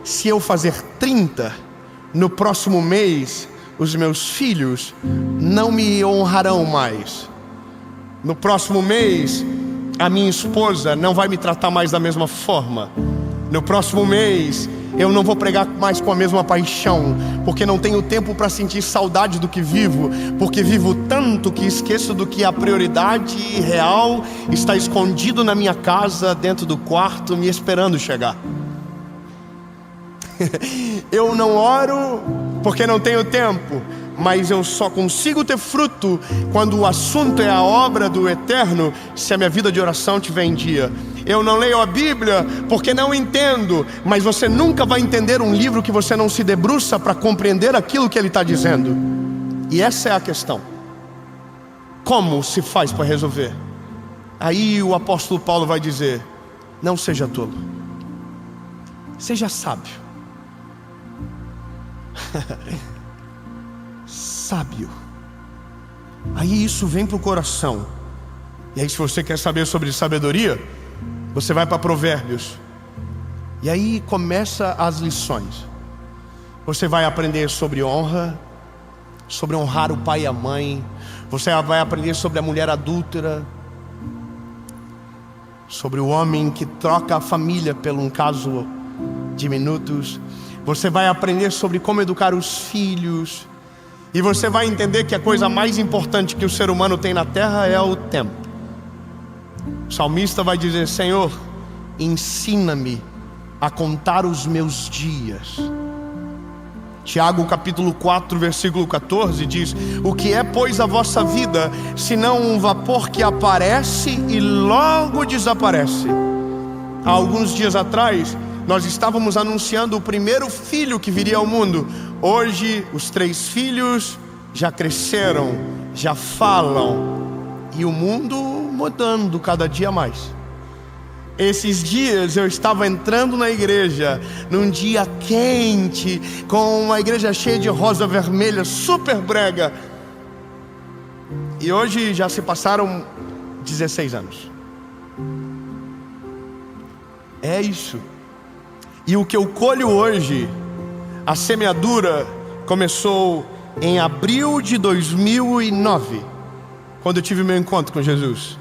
se eu fazer 30, no próximo mês os meus filhos não me honrarão mais. No próximo mês a minha esposa não vai me tratar mais da mesma forma. No próximo mês eu não vou pregar mais com a mesma paixão, porque não tenho tempo para sentir saudade do que vivo, porque vivo tanto que esqueço do que a prioridade real está escondido na minha casa, dentro do quarto, me esperando chegar. Eu não oro porque não tenho tempo, mas eu só consigo ter fruto quando o assunto é a obra do Eterno, se a minha vida de oração estiver em dia. Eu não leio a Bíblia porque não entendo, mas você nunca vai entender um livro que você não se debruça para compreender aquilo que ele está dizendo. E essa é a questão. Como se faz para resolver? Aí o apóstolo Paulo vai dizer: não seja tolo, seja sábio. Sábio. Aí isso vem para o coração. E aí, se você quer saber sobre sabedoria, você vai para Provérbios. E aí começa as lições. Você vai aprender sobre honra, sobre honrar o pai e a mãe. Você vai aprender sobre a mulher adúltera, sobre o homem que troca a família por um caso de minutos. Você vai aprender sobre como educar os filhos. E você vai entender que a coisa mais importante que o ser humano tem na terra é o tempo. O salmista vai dizer: Senhor, ensina-me a contar os meus dias. Tiago capítulo 4 versículo 14 diz: o que é, pois, a vossa vida, senão um vapor que aparece e logo desaparece? Há alguns dias atrás nós estávamos anunciando o primeiro filho que viria ao mundo. Hoje, os 3 filhos já cresceram, já falam, e o mundo mudando cada dia mais. Esses dias eu estava entrando na igreja, num dia quente, com uma igreja cheia de rosa vermelha, super brega. E hoje já se passaram 16 anos. É isso. E o que eu colho hoje, a semeadura começou em abril de 2009, quando eu tive meu encontro com Jesus.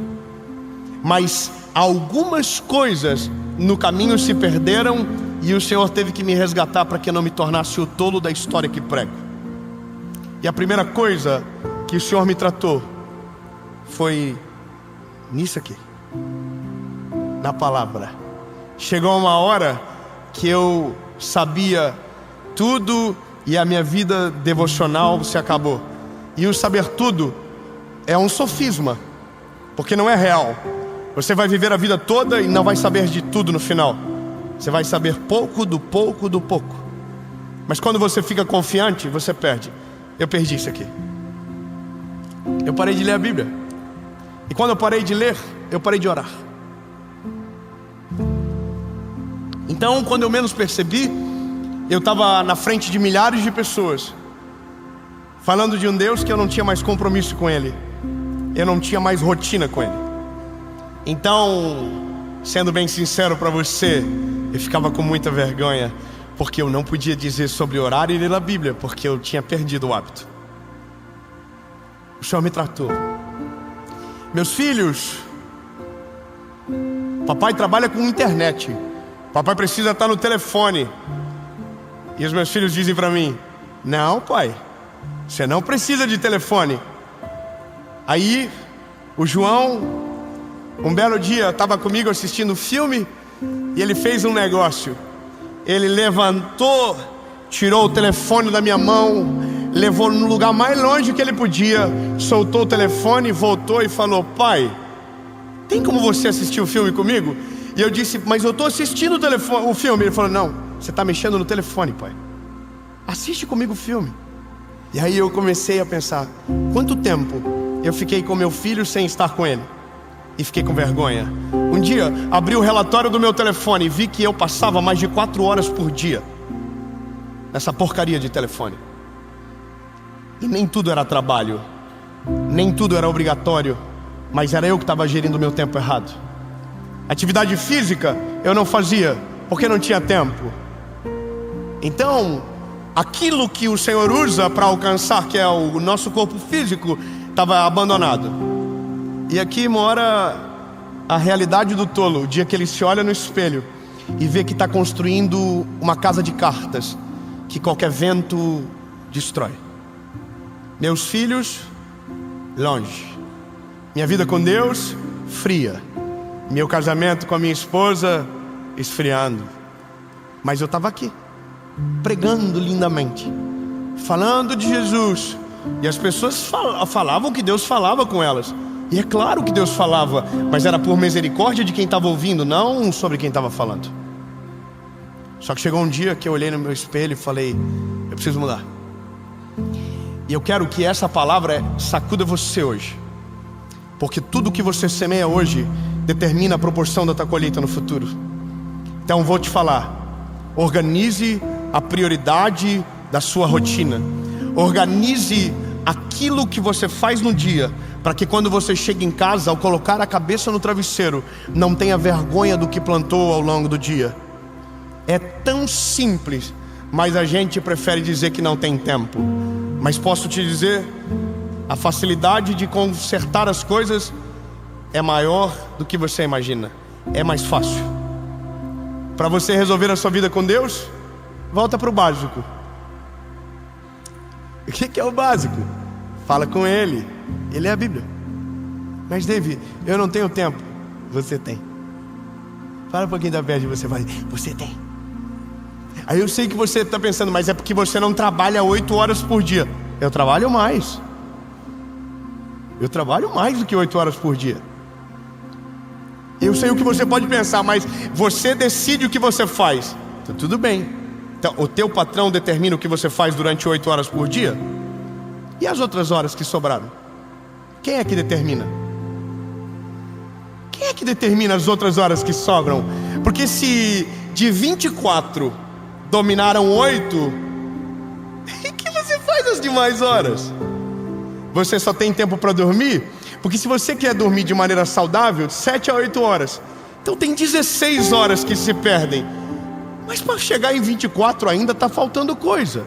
Mas algumas coisas no caminho se perderam, e o Senhor teve que me resgatar para que eu não me tornasse o tolo da história que prego. E a primeira coisa que o Senhor me tratou foi nisso aqui, na palavra. Chegou uma hora que eu sabia tudo e a minha vida devocional se acabou. E o saber tudo é um sofisma, porque não é real. Você vai viver a vida toda e não vai saber de tudo no final. Você vai saber pouco do pouco do pouco. Mas quando você fica confiante, você perde. Eu perdi isso aqui. Eu parei de ler a Bíblia. E quando eu parei de ler, eu parei de orar. Então, quando eu menos percebi, eu estava na frente de milhares de pessoas, falando de um Deus que eu não tinha mais compromisso com Ele. Eu não tinha mais rotina com Ele. Então, sendo bem sincero para você, eu ficava com muita vergonha, porque eu não podia dizer sobre orar e ler a Bíblia, porque eu tinha perdido o hábito. O Senhor me tratou. Meus filhos, papai trabalha com internet, papai precisa estar no telefone. E os meus filhos dizem para mim: não, pai, você não precisa de telefone. Aí, o João, um belo dia, estava comigo assistindo filme, e ele fez um negócio. Ele levantou, tirou o telefone da minha mão, levou no lugar mais longe que ele podia, soltou o telefone, voltou e falou: pai, tem como você assistir o filme comigo? E eu disse: mas eu estou assistindo o filme. Ele falou: não, você está mexendo no telefone, pai. Assiste comigo o filme. E aí eu comecei a pensar: quanto tempo eu fiquei com meu filho sem estar com ele? E fiquei com vergonha. Um dia, abri o relatório do meu telefone e vi que eu passava mais de 4 horas por dia nessa porcaria de telefone. E nem tudo era trabalho, nem tudo era obrigatório, mas era eu que estava gerindo o meu tempo errado. Atividade física eu não fazia, porque não tinha tempo. Então, aquilo que o Senhor usa para alcançar, que é o nosso corpo físico, estava abandonado. E aqui mora a realidade do tolo, o dia que ele se olha no espelho e vê que está construindo uma casa de cartas que qualquer vento destrói. Meus filhos, longe. Minha vida com Deus, fria. Meu casamento com a minha esposa, esfriando. Mas eu estava aqui, pregando lindamente, falando de Jesus. E as pessoas falavam que Deus falava com elas. E é claro que Deus falava, mas era por misericórdia de quem estava ouvindo, não sobre quem estava falando. Só que chegou um dia que eu olhei no meu espelho e falei: eu preciso mudar. E eu quero que essa palavra sacuda você hoje, porque tudo que você semeia hoje determina a proporção da tua colheita no futuro. Então vou te falar: organize a prioridade da sua rotina. Organize aquilo que você faz no dia, para que quando você chega em casa, ao colocar a cabeça no travesseiro, não tenha vergonha do que plantou ao longo do dia. É tão simples, mas a gente prefere dizer que não tem tempo. Mas posso te dizer, a facilidade de consertar as coisas é maior do que você imagina. É mais fácil. Para você resolver a sua vida com Deus, volta para o básico. O que é o básico? Fala com Ele. Ele é a Bíblia. Mas David, eu não tenho tempo. Você tem. Fala um pouquinho da perto de você, vai. Você tem. Aí eu sei que você está pensando: mas é porque você não trabalha 8 horas por dia. Eu trabalho mais. Eu trabalho mais do que 8 horas por dia. Eu sei o que você pode pensar, mas você decide o que você faz. Então, tudo bem. Então, o teu patrão determina o que você faz durante 8 horas por dia? E as outras horas que sobraram? Quem é que determina? Quem é que determina as outras horas que sobram? Porque se de 24 dominaram 8, o que você faz as demais horas? Você só tem tempo para dormir? Porque se você quer dormir de maneira saudável, 7 a 8 horas. Então tem 16 horas que se perdem. Mas para chegar em 24 ainda está faltando coisa.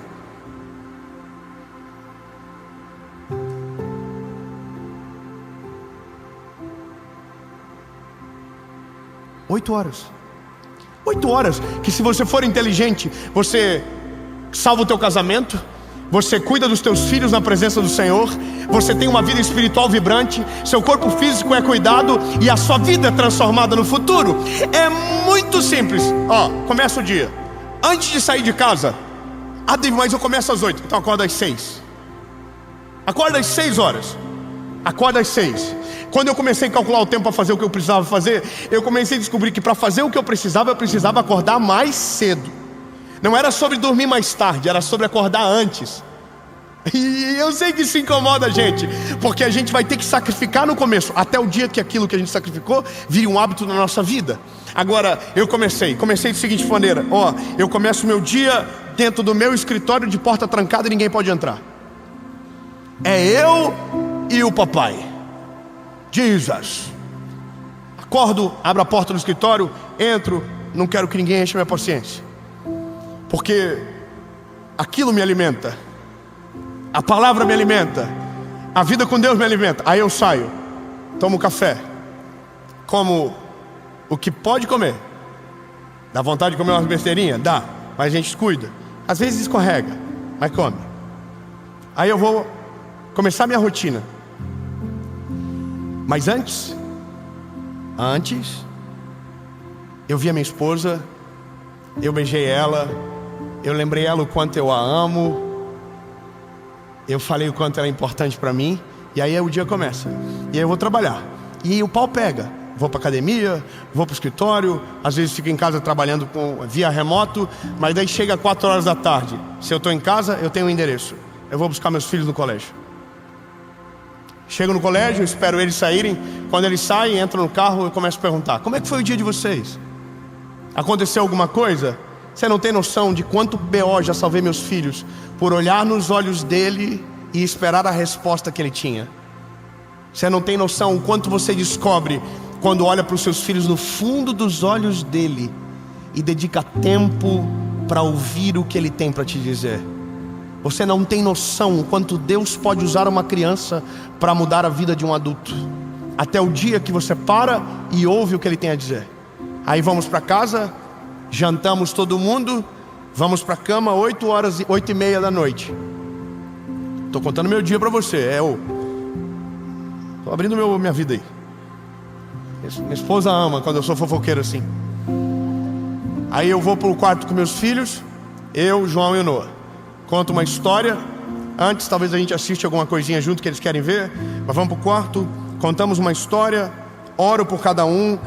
Oito horas que, se você for inteligente, você salva o teu casamento, você cuida dos teus filhos na presença do Senhor, você tem uma vida espiritual vibrante, seu corpo físico é cuidado e a sua vida é transformada no futuro. É muito simples. Começa o dia. Antes de sair de casa, mas eu começo às 8, então acorda às 6. Acorda às 6 horas. Acorda às 6. Quando eu comecei a calcular o tempo para fazer o que eu precisava fazer, eu comecei a descobrir que para fazer o que eu precisava acordar mais cedo. Não era sobre dormir mais tarde, era sobre acordar antes. E eu sei que isso incomoda a gente, porque a gente vai ter que sacrificar no começo, até o dia que aquilo que a gente sacrificou vire um hábito na nossa vida. Agora, eu comecei da seguinte maneira: eu começo o meu dia dentro do meu escritório de porta trancada e ninguém pode entrar. É eu e o papai. Jesus. Acordo, abro a porta do escritório, entro, não quero que ninguém enche minha paciência, porque aquilo me alimenta, a palavra me alimenta, a vida com Deus me alimenta. Aí eu saio, tomo café, como o que pode comer. Dá vontade de comer umas besteirinhas? Dá, mas a gente cuida. Às vezes escorrega, mas come. Aí eu vou começar minha rotina. Mas antes, eu vi a minha esposa, eu beijei ela, eu lembrei ela o quanto eu a amo, eu falei o quanto ela é importante para mim, e aí o dia começa. E aí eu vou trabalhar, e o pau pega. Vou para academia, vou para o escritório, às vezes fico em casa trabalhando via remoto, mas daí chega 4 horas da tarde. Se eu estou em casa, eu tenho um endereço. Eu vou buscar meus filhos no colégio. Chego no colégio, espero eles saírem. Quando eles saem, entram no carro, eu começo a perguntar: como é que foi o dia de vocês? Aconteceu alguma coisa? Você não tem noção de quanto BO já salvei meus filhos por olhar nos olhos dele e esperar a resposta que ele tinha. Você não tem noção o quanto você descobre quando olha para os seus filhos no fundo dos olhos dele e dedica tempo para ouvir o que ele tem para te dizer. Você não tem noção o quanto Deus pode usar uma criança para mudar a vida de um adulto, até o dia que você para e ouve o que ele tem a dizer. Aí vamos para casa, jantamos todo mundo, vamos para a cama 8h30 da noite. Estou contando meu dia para você. Estou abrindo minha vida aí. Minha esposa ama quando eu sou fofoqueiro assim. Aí eu vou para o quarto com meus filhos, eu, João e o Noah. Conto uma história. Antes talvez a gente assiste alguma coisinha junto que eles querem ver, mas vamos para o quarto, contamos uma história, oro por cada um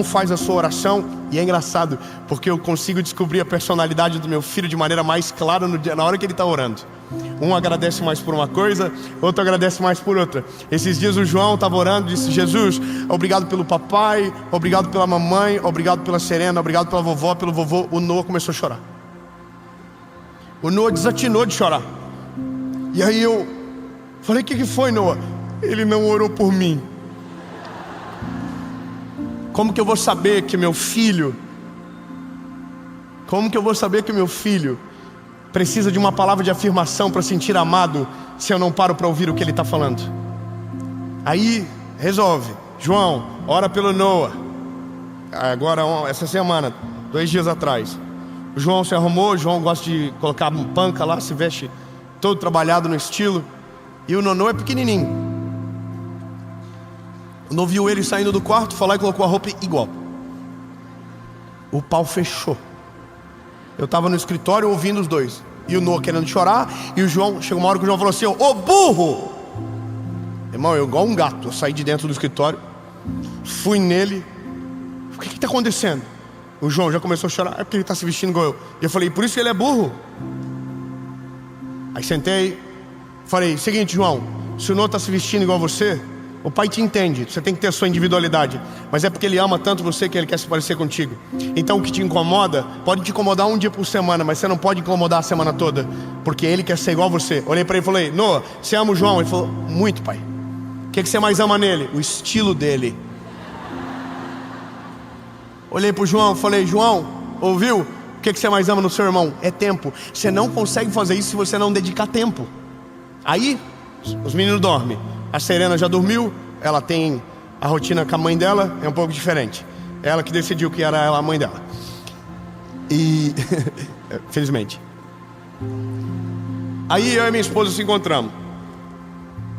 faz a sua oração. E é engraçado, porque eu consigo descobrir a personalidade do meu filho de maneira mais clara na hora que ele está orando. Um agradece mais por uma coisa, outro agradece mais por outra. Esses dias o João estava orando e disse: Jesus, obrigado pelo papai, obrigado pela mamãe, obrigado pela Serena, obrigado pela vovó, pelo vovô. O Noah começou a chorar. O Noah desatinou de chorar. E aí eu falei: o que foi, Noah? Ele não orou por mim. Como que eu vou saber que meu filho precisa de uma palavra de afirmação para sentir amado, se eu não paro para ouvir o que ele está falando? Aí resolve: João, ora pelo Noah. Agora, essa semana, 2 dias atrás, o João se arrumou. O João gosta de colocar panca lá, se veste todo trabalhado no estilo. E o Nonô é pequenininho. O Nonô viu ele saindo do quarto, foi lá e colocou a roupa igual. O pau fechou. Eu estava no escritório ouvindo os dois, e o Noah querendo chorar, e o João, chegou uma hora que o João falou assim: ô burro! Irmão, eu igual um gato, eu saí de dentro do escritório, fui nele, O que está acontecendo? O João já começou a chorar. É porque ele está se vestindo igual eu. E eu falei, por isso que ele é burro. Aí sentei, falei, seguinte, João, se o Noah está se vestindo igual você, o pai te entende, você tem que ter a sua individualidade, mas é porque ele ama tanto você que ele quer se parecer contigo. Então o que te incomoda, pode te incomodar um dia por semana, mas você não pode incomodar a semana toda, porque ele quer ser igual a você. Olhei para ele e falei, Noah, você ama o João? Ele falou, muito, pai. O que você mais ama nele? O estilo dele. Olhei para o João e falei, João, ouviu? O que você mais ama no seu irmão? É tempo. Você não consegue fazer isso se você não dedicar tempo. Aí, os meninos dormem. A Serena já dormiu. Ela tem a rotina com a mãe dela, é um pouco diferente. Ela que decidiu que era ela a mãe dela. E, felizmente. Aí eu e minha esposa se encontramos.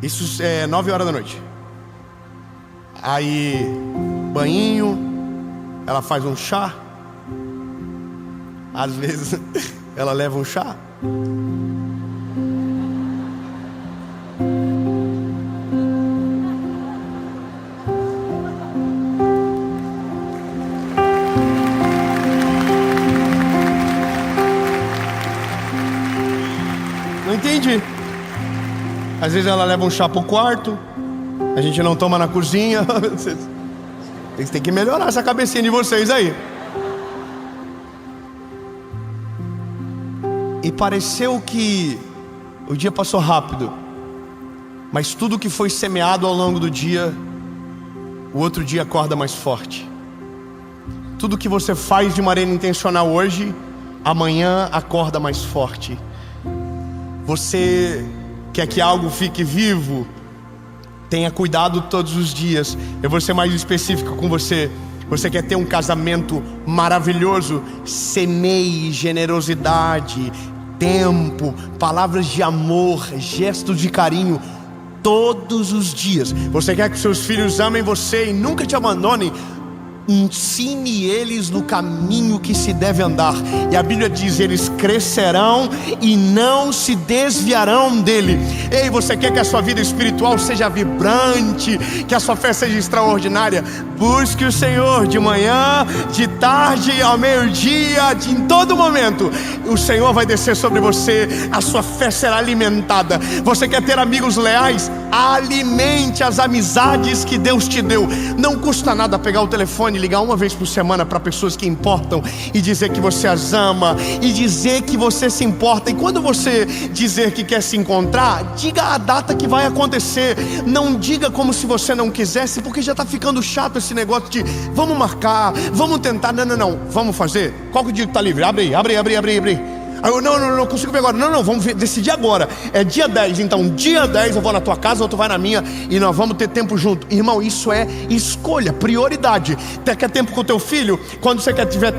Isso é 9 horas da noite. Aí, banhinho. Ela faz um chá. Às vezes ela leva um chá. Não entendi. Às vezes ela leva um chá pro quarto. A gente não toma na cozinha. Vocês têm que melhorar essa cabecinha de vocês aí. E pareceu que o dia passou rápido, mas tudo que foi semeado ao longo do dia, o outro dia acorda mais forte. Tudo que você faz de maneira intencional hoje, amanhã acorda mais forte. Você quer que algo fique vivo? Tenha cuidado todos os dias. Eu vou ser mais específico com você. Você quer ter um casamento maravilhoso? Semeie generosidade, tempo, palavras de amor, gestos de carinho todos os dias. Você quer que seus filhos amem você e nunca te abandonem? Ensine eles no caminho que se deve andar. E a Bíblia diz, eles crescerão e não se desviarão dele. Ei, você quer que a sua vida espiritual seja vibrante, que a sua fé seja extraordinária? Busque o Senhor de manhã, de tarde, ao meio-dia, em todo momento. O Senhor vai descer sobre você, a sua fé será alimentada. Você quer ter amigos leais? Alimente as amizades que Deus te deu. Não custa nada pegar o telefone, ligar uma vez por semana para pessoas que importam e dizer que você as ama e dizer que você se importa. E quando você dizer que quer se encontrar, diga a data que vai acontecer. Não diga como se você não quisesse, porque já está ficando chato esse negócio de vamos marcar, vamos tentar. Não, vamos fazer. Qual que é o dia que está livre? Abre aí. Aí eu, não consigo ver agora. Não, vamos decidir agora. É dia 10, então dia 10 eu vou na tua casa ou tu vai na minha e nós vamos ter tempo junto. Irmão, isso é escolha, prioridade. Quer tempo com o teu filho? Quando você quer tiver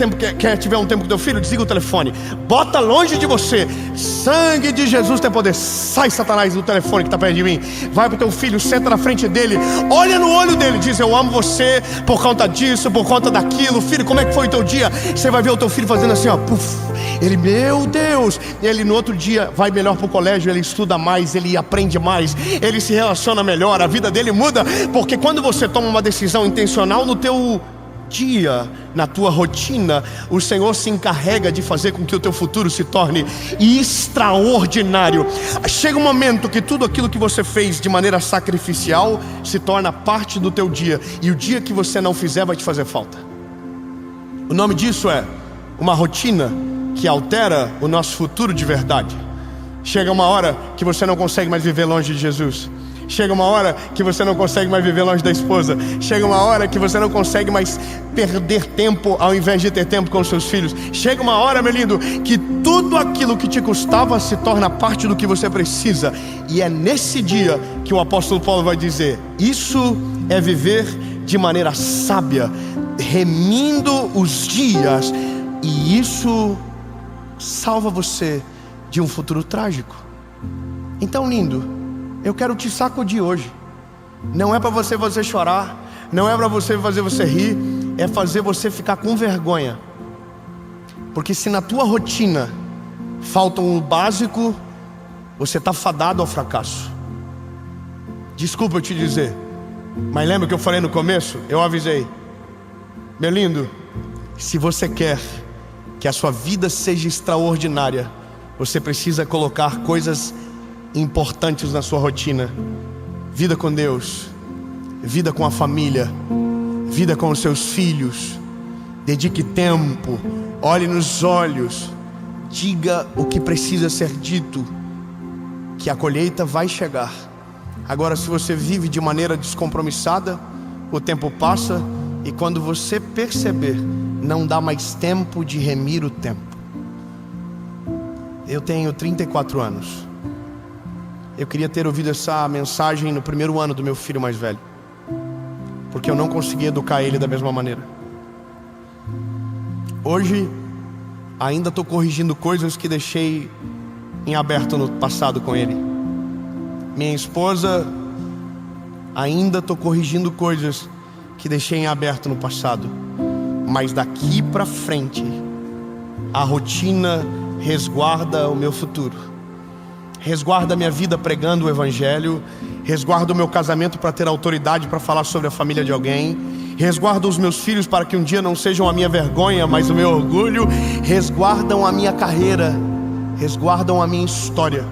um tempo com o teu filho, desliga o telefone, bota longe de você. Sangue de Jesus tem poder. Sai, Satanás, do telefone que está perto de mim. Vai pro teu filho, senta na frente dele, olha no olho dele, diz, eu amo você por conta disso, por conta daquilo. Filho, como é que foi o teu dia? Você vai ver o teu filho fazendo assim, ó, puf. Ele, meu Deus, ele no outro dia vai melhor para o colégio, ele estuda mais, ele aprende mais, ele se relaciona melhor, a vida dele muda. Porque quando você toma uma decisão intencional no teu dia, na tua rotina, o Senhor se encarrega de fazer com que o teu futuro se torne extraordinário. Chega um momento que tudo aquilo que você fez de maneira sacrificial se torna parte do teu dia, e o dia que você não fizer vai te fazer falta. O nome disso é uma rotina que altera o nosso futuro de verdade. Chega uma hora que você não consegue mais viver longe de Jesus. Chega uma hora que você não consegue mais viver longe da esposa. Chega uma hora que você não consegue mais perder tempo ao invés de ter tempo com os seus filhos. Chega uma hora, meu lindo, que tudo aquilo que te custava se torna parte do que você precisa. E é nesse dia que o apóstolo Paulo vai dizer, isso é viver de maneira sábia, remindo os dias. E isso salva você de um futuro trágico. Então, lindo, eu quero te sacudir hoje. Não é para você chorar, não é para você fazer você rir, é fazer você ficar com vergonha. Porque se na tua rotina falta um básico, você está fadado ao fracasso. Desculpa eu te dizer, mas lembra que eu falei no começo? Eu avisei, Meu lindo, se você quer que a sua vida seja extraordinária, você precisa colocar coisas importantes na sua rotina. Vida com Deus, vida com a família, vida com os seus filhos. Dedique tempo, olhe nos olhos, diga o que precisa ser dito, que a colheita vai chegar. Agora, se você vive de maneira descompromissada, o tempo passa e quando você perceber, não dá mais tempo de remir o tempo. Eu tenho 34 anos. Eu queria ter ouvido essa mensagem no primeiro ano do meu filho mais velho, porque eu não conseguia educar ele da mesma maneira. Hoje, ainda estou corrigindo coisas que deixei em aberto no passado com ele. Minha esposa, ainda estou corrigindo coisas que deixei em aberto no passado. Mas daqui para frente, a rotina resguarda o meu futuro, resguarda a minha vida pregando o Evangelho, resguarda o meu casamento para ter autoridade para falar sobre a família de alguém, resguarda os meus filhos para que um dia não sejam a minha vergonha, mas o meu orgulho, resguardam a minha carreira, resguardam a minha história.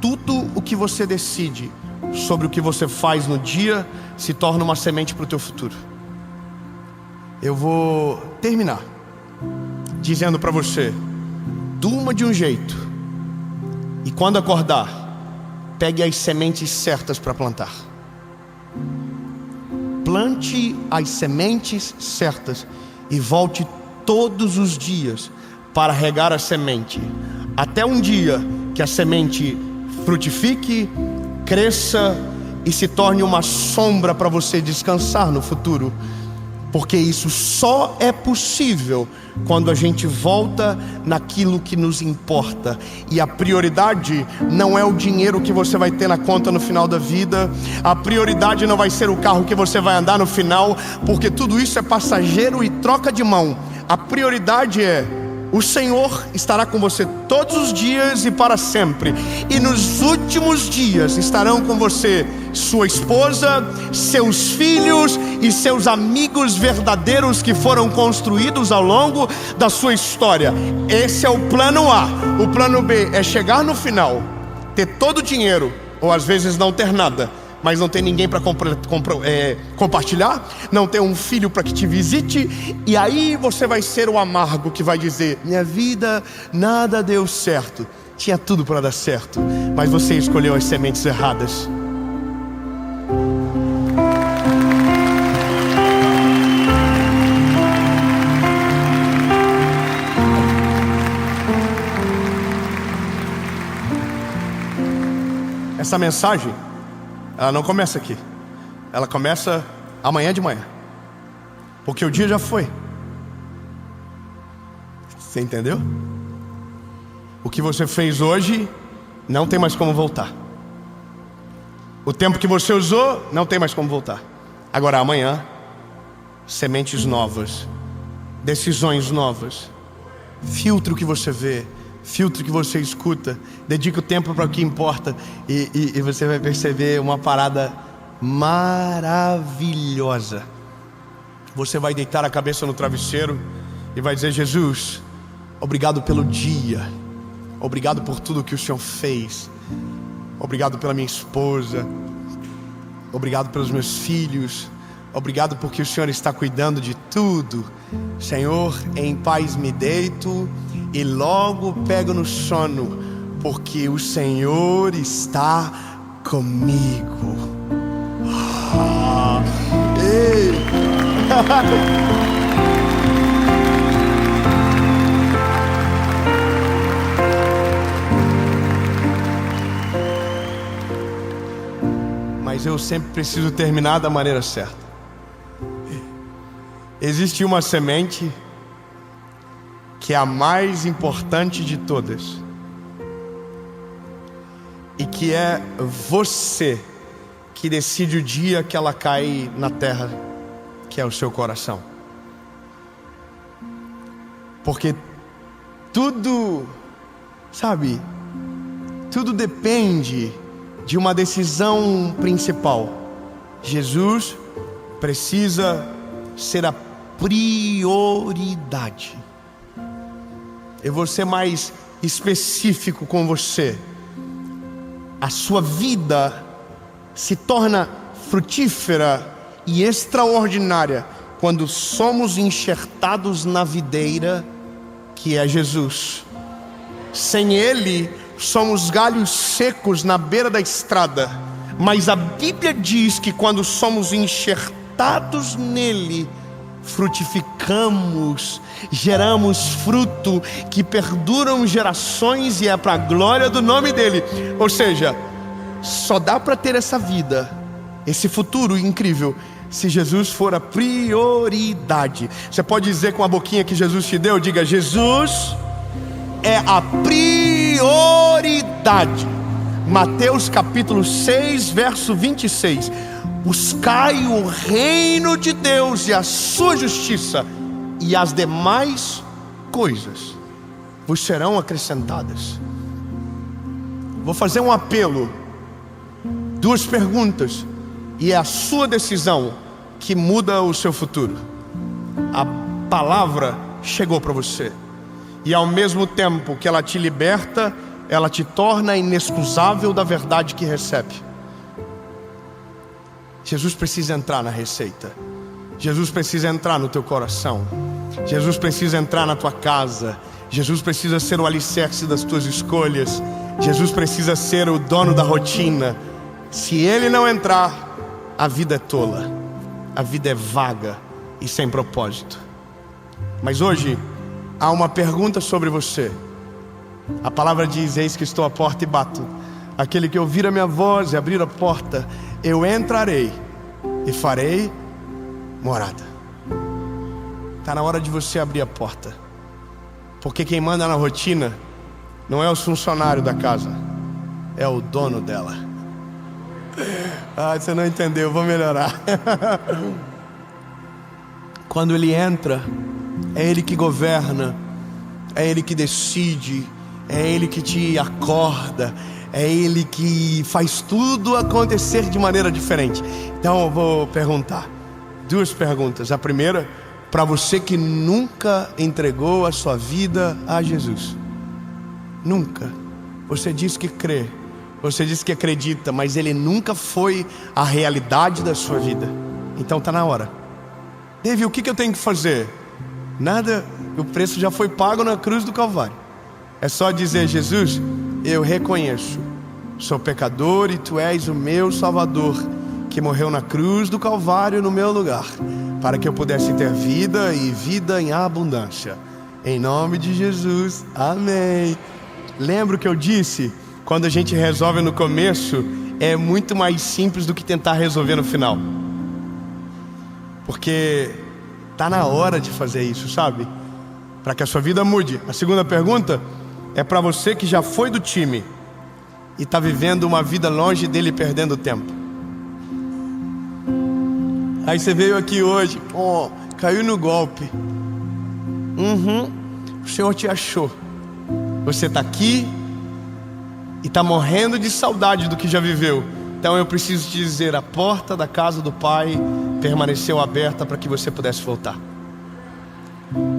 Tudo o que você decide sobre o que você faz no dia se torna uma semente para o teu futuro. Eu vou terminar dizendo para você: durma de um jeito, e quando acordar, pegue as sementes certas para plantar. Plante as sementes certas e volte todos os dias para regar a semente, até um dia que a semente frutifique, cresça e se torne uma sombra para você descansar no futuro. Porque isso só é possível quando a gente volta naquilo que nos importa. E a prioridade não é o dinheiro que você vai ter na conta no final da vida. A prioridade não vai ser o carro que você vai andar no final, porque tudo isso é passageiro e troca de mão. A prioridade é: o Senhor estará com você todos os dias e para sempre. E nos últimos dias estarão com você sua esposa, seus filhos e seus amigos verdadeiros que foram construídos ao longo da sua história. Esse é o plano A. O plano B é chegar no final, ter todo o dinheiro, ou às vezes não ter nada, mas não ter ninguém para compartilhar, não ter um filho para que te visite, e aí você vai ser o amargo que vai dizer: minha vida nada deu certo. Tinha tudo para dar certo, mas você escolheu as sementes erradas. Essa mensagem, ela não começa aqui, ela começa amanhã de manhã, porque o dia já foi. Você entendeu? O que você fez hoje não tem mais como voltar. O tempo que você usou não tem mais como voltar. Agora amanhã, sementes novas, decisões novas. Filtre o que você vê, filtre o que você escuta, dedique o tempo para o que importa, e você vai perceber uma parada maravilhosa. Você vai deitar a cabeça no travesseiro e vai dizer: Jesus, obrigado pelo dia, obrigado por tudo que o Senhor fez, obrigado pela minha esposa, obrigado pelos meus filhos, obrigado porque o Senhor está cuidando de tudo. Senhor, em paz me deito e logo pego no sono, porque o Senhor está comigo. Ei. Mas eu sempre preciso terminar da maneira certa. Existe uma semente que é a mais importante de todas, e que é você que decide o dia que ela cai na terra, que é o seu coração. Porque tudo, sabe, tudo depende de uma decisão principal. Jesus precisa ser a prioridade. Eu vou ser mais específico com você. A sua vida se torna frutífera e extraordinária quando somos enxertados na videira que é Jesus. Sem Ele, somos galhos secos na beira da estrada. Mas a Bíblia diz que quando somos enxertados nele, frutificamos, geramos fruto que perduram gerações e é para a glória do nome dele. Ou seja, só dá para ter essa vida, esse futuro incrível, se Jesus for a prioridade. Você pode dizer com a boquinha que Jesus te deu? Diga: Jesus é a prioridade. Mateus capítulo 6, verso 26. Buscai o reino de Deus e a sua justiça, e as demais coisas vos serão acrescentadas. Vou fazer um apelo, 2 perguntas, e é a sua decisão que muda o seu futuro. A palavra chegou para você, e ao mesmo tempo que ela te liberta, ela te torna inexcusável da verdade que recebe. Jesus precisa entrar na receita. Jesus precisa entrar no teu coração. Jesus precisa entrar na tua casa. Jesus precisa ser o alicerce das tuas escolhas. Jesus precisa ser o dono da rotina. Se Ele não entrar, a vida é tola, a vida é vaga e sem propósito. Mas hoje há uma pergunta sobre você. A palavra diz: eis que estou à porta e bato. Aquele que ouvir a minha voz e abrir a porta, eu entrarei e farei morada. Está na hora de você abrir a porta, porque quem manda na rotina não é o funcionário da casa, é o dono dela. Você não entendeu, vou melhorar. Quando Ele entra, é Ele que governa, é Ele que decide, é Ele que te acorda, é Ele que faz tudo acontecer de maneira diferente. Então eu vou perguntar 2 perguntas. A primeira, para você que nunca entregou a sua vida a Jesus. Nunca. Você diz que crê, você diz que acredita, mas Ele nunca foi a realidade da sua vida. Então está na hora. David, o que eu tenho que fazer? Nada, o preço já foi pago na cruz do Calvário. É só dizer: Jesus, eu reconheço, sou pecador e Tu és o meu Salvador, que morreu na cruz do Calvário no meu lugar, para que eu pudesse ter vida e vida em abundância. Em nome de Jesus, amém. Lembra o que eu disse? Quando a gente resolve no começo, é muito mais simples do que tentar resolver no final. Porque está na hora de fazer isso, sabe? Para que a sua vida mude. A segunda pergunta é para você que já foi do time e está vivendo uma vida longe dele, perdendo tempo. Aí você veio aqui hoje, caiu no golpe. O Senhor te achou. Você está aqui e está morrendo de saudade do que já viveu. Então eu preciso te dizer: a porta da casa do Pai permaneceu aberta para que você pudesse voltar.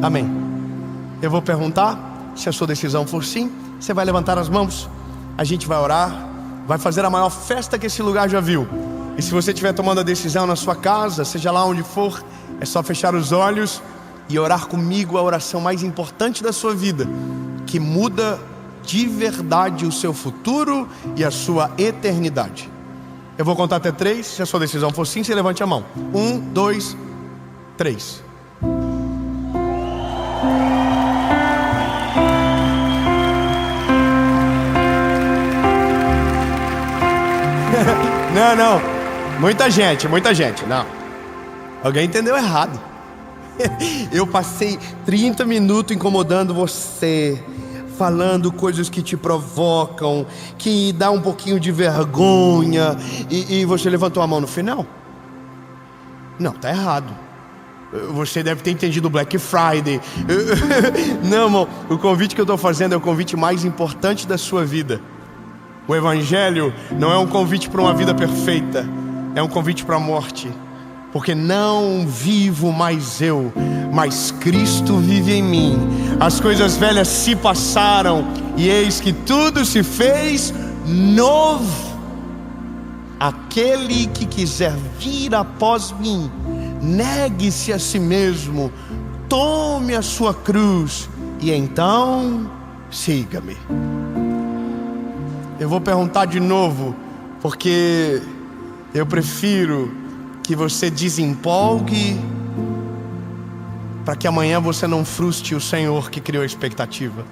Amém. Eu vou perguntar. Se a sua decisão for sim, você vai levantar as mãos, a gente vai orar, vai fazer a maior festa que esse lugar já viu. E se você estiver tomando a decisão na sua casa, seja lá onde for, é só fechar os olhos e orar comigo a oração mais importante da sua vida, que muda de verdade o seu futuro e a sua eternidade. Eu vou contar até 3, se a sua decisão for sim, você levante a mão. 1, 2, 3. Não, muita gente, não. Alguém entendeu errado. Eu passei 30 minutos incomodando você, falando coisas que te provocam, que dá um pouquinho de vergonha, e você levantou a mão no final? Não, tá errado. Você deve ter entendido o Black Friday. Não, irmão, o convite que eu estou fazendo é o convite mais importante da sua vida. O Evangelho não é um convite para uma vida perfeita, é um convite para a morte. porque não vivo mais eu, mas Cristo vive em mim. As coisas velhas se passaram e eis que tudo se fez novo. Aquele que quiser vir após mim, negue-se a si mesmo, tome a sua cruz e então siga-me. Eu vou perguntar de novo, porque eu prefiro que você desempolgue, para que amanhã você não frustre o Senhor que criou a expectativa.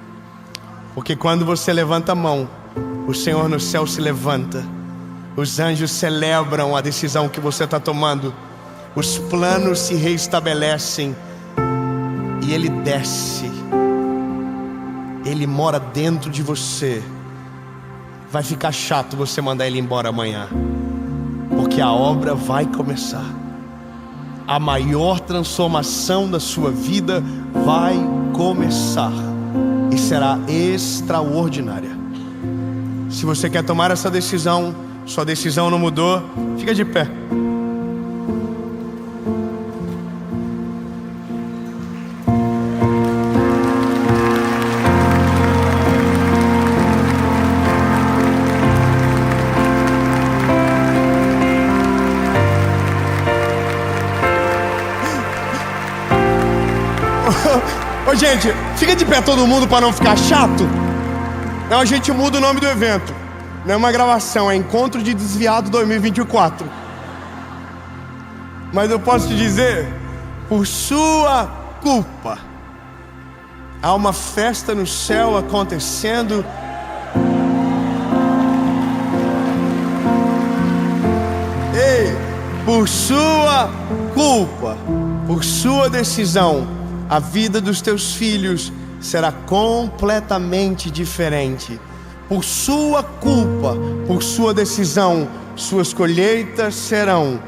Porque quando você levanta a mão, o Senhor no céu se levanta, os anjos celebram a decisão que você está tomando, os planos se reestabelecem e Ele desce, Ele mora dentro de você. Vai ficar chato você mandar Ele embora amanhã, porque a obra vai começar. A maior transformação da sua vida vai começar e será extraordinária. Se você quer tomar essa decisão, sua decisão não mudou, fica de pé. Ô gente, fica de pé todo mundo para não ficar chato. Não, a gente muda o nome do evento. Não é uma gravação, é Encontro de Desviado 2024. Mas eu posso te dizer, por sua culpa, há uma festa no céu acontecendo. Ei, por sua culpa, por sua decisão, a vida dos teus filhos será completamente diferente. Por sua culpa, por sua decisão, suas colheitas serão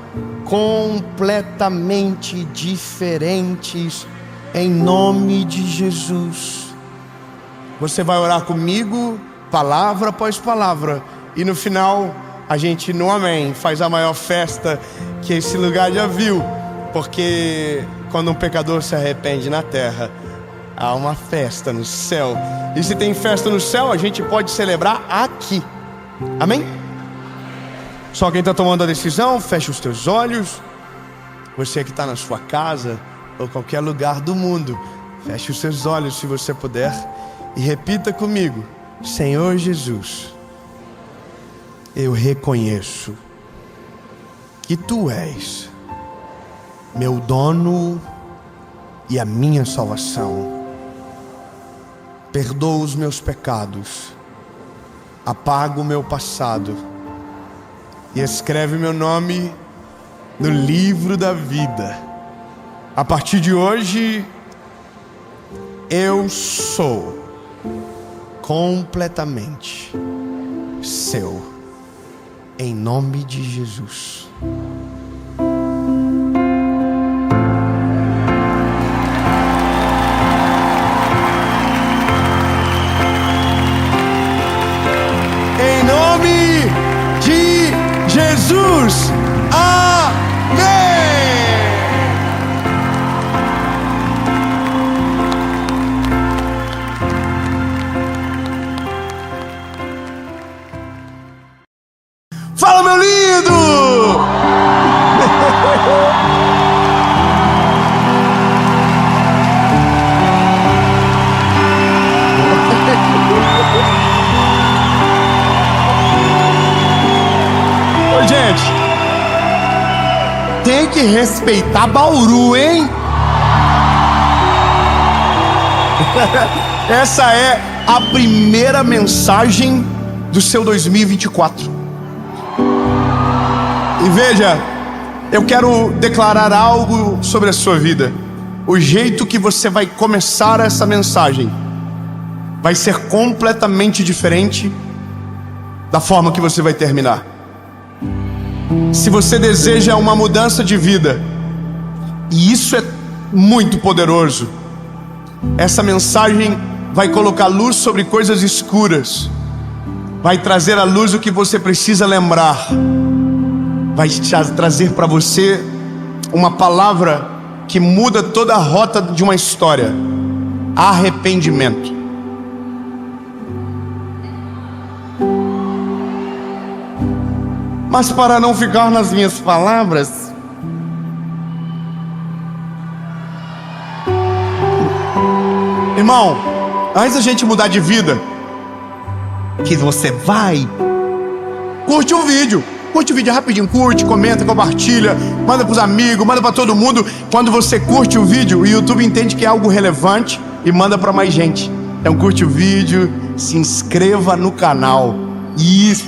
completamente diferentes, em nome de Jesus. Você vai orar comigo, palavra após palavra, e no final, a gente no amém faz a maior festa que esse lugar já viu, porque quando um pecador se arrepende na terra, há uma festa no céu. E se tem festa no céu, a gente pode celebrar aqui. Amém? Só quem está tomando a decisão, feche os teus olhos. Você que está na sua casa ou qualquer lugar do mundo, feche os seus olhos se você puder e repita comigo: Senhor Jesus, eu reconheço que Tu és meu dono e a minha salvação. Perdoa os meus pecados, apaga o meu passado e escreve meu nome no livro da vida. A partir de hoje, eu sou completamente seu, em nome de Jesus. Em nome de Jesus, amém. Fala, meu lindo! Gente, tem que respeitar Bauru, hein? Essa é a primeira mensagem do seu 2024. E veja, eu quero declarar algo sobre a sua vida. O jeito que você vai começar essa mensagem vai ser completamente diferente da forma que você vai terminar. Se você deseja uma mudança de vida, e isso é muito poderoso, essa mensagem vai colocar luz sobre coisas escuras, vai trazer à luz o que você precisa lembrar, vai trazer para você uma palavra que muda toda a rota de uma história: arrependimento. Mas para não ficar nas minhas palavras, irmão, antes da gente mudar de vida, que você vai, curte um vídeo. Curte o vídeo rapidinho, curte, comenta, compartilha, manda pros amigos, manda pra todo mundo. Quando você curte o vídeo, o YouTube entende que é algo relevante e manda pra mais gente. Então curte o vídeo, se inscreva no canal. Isso.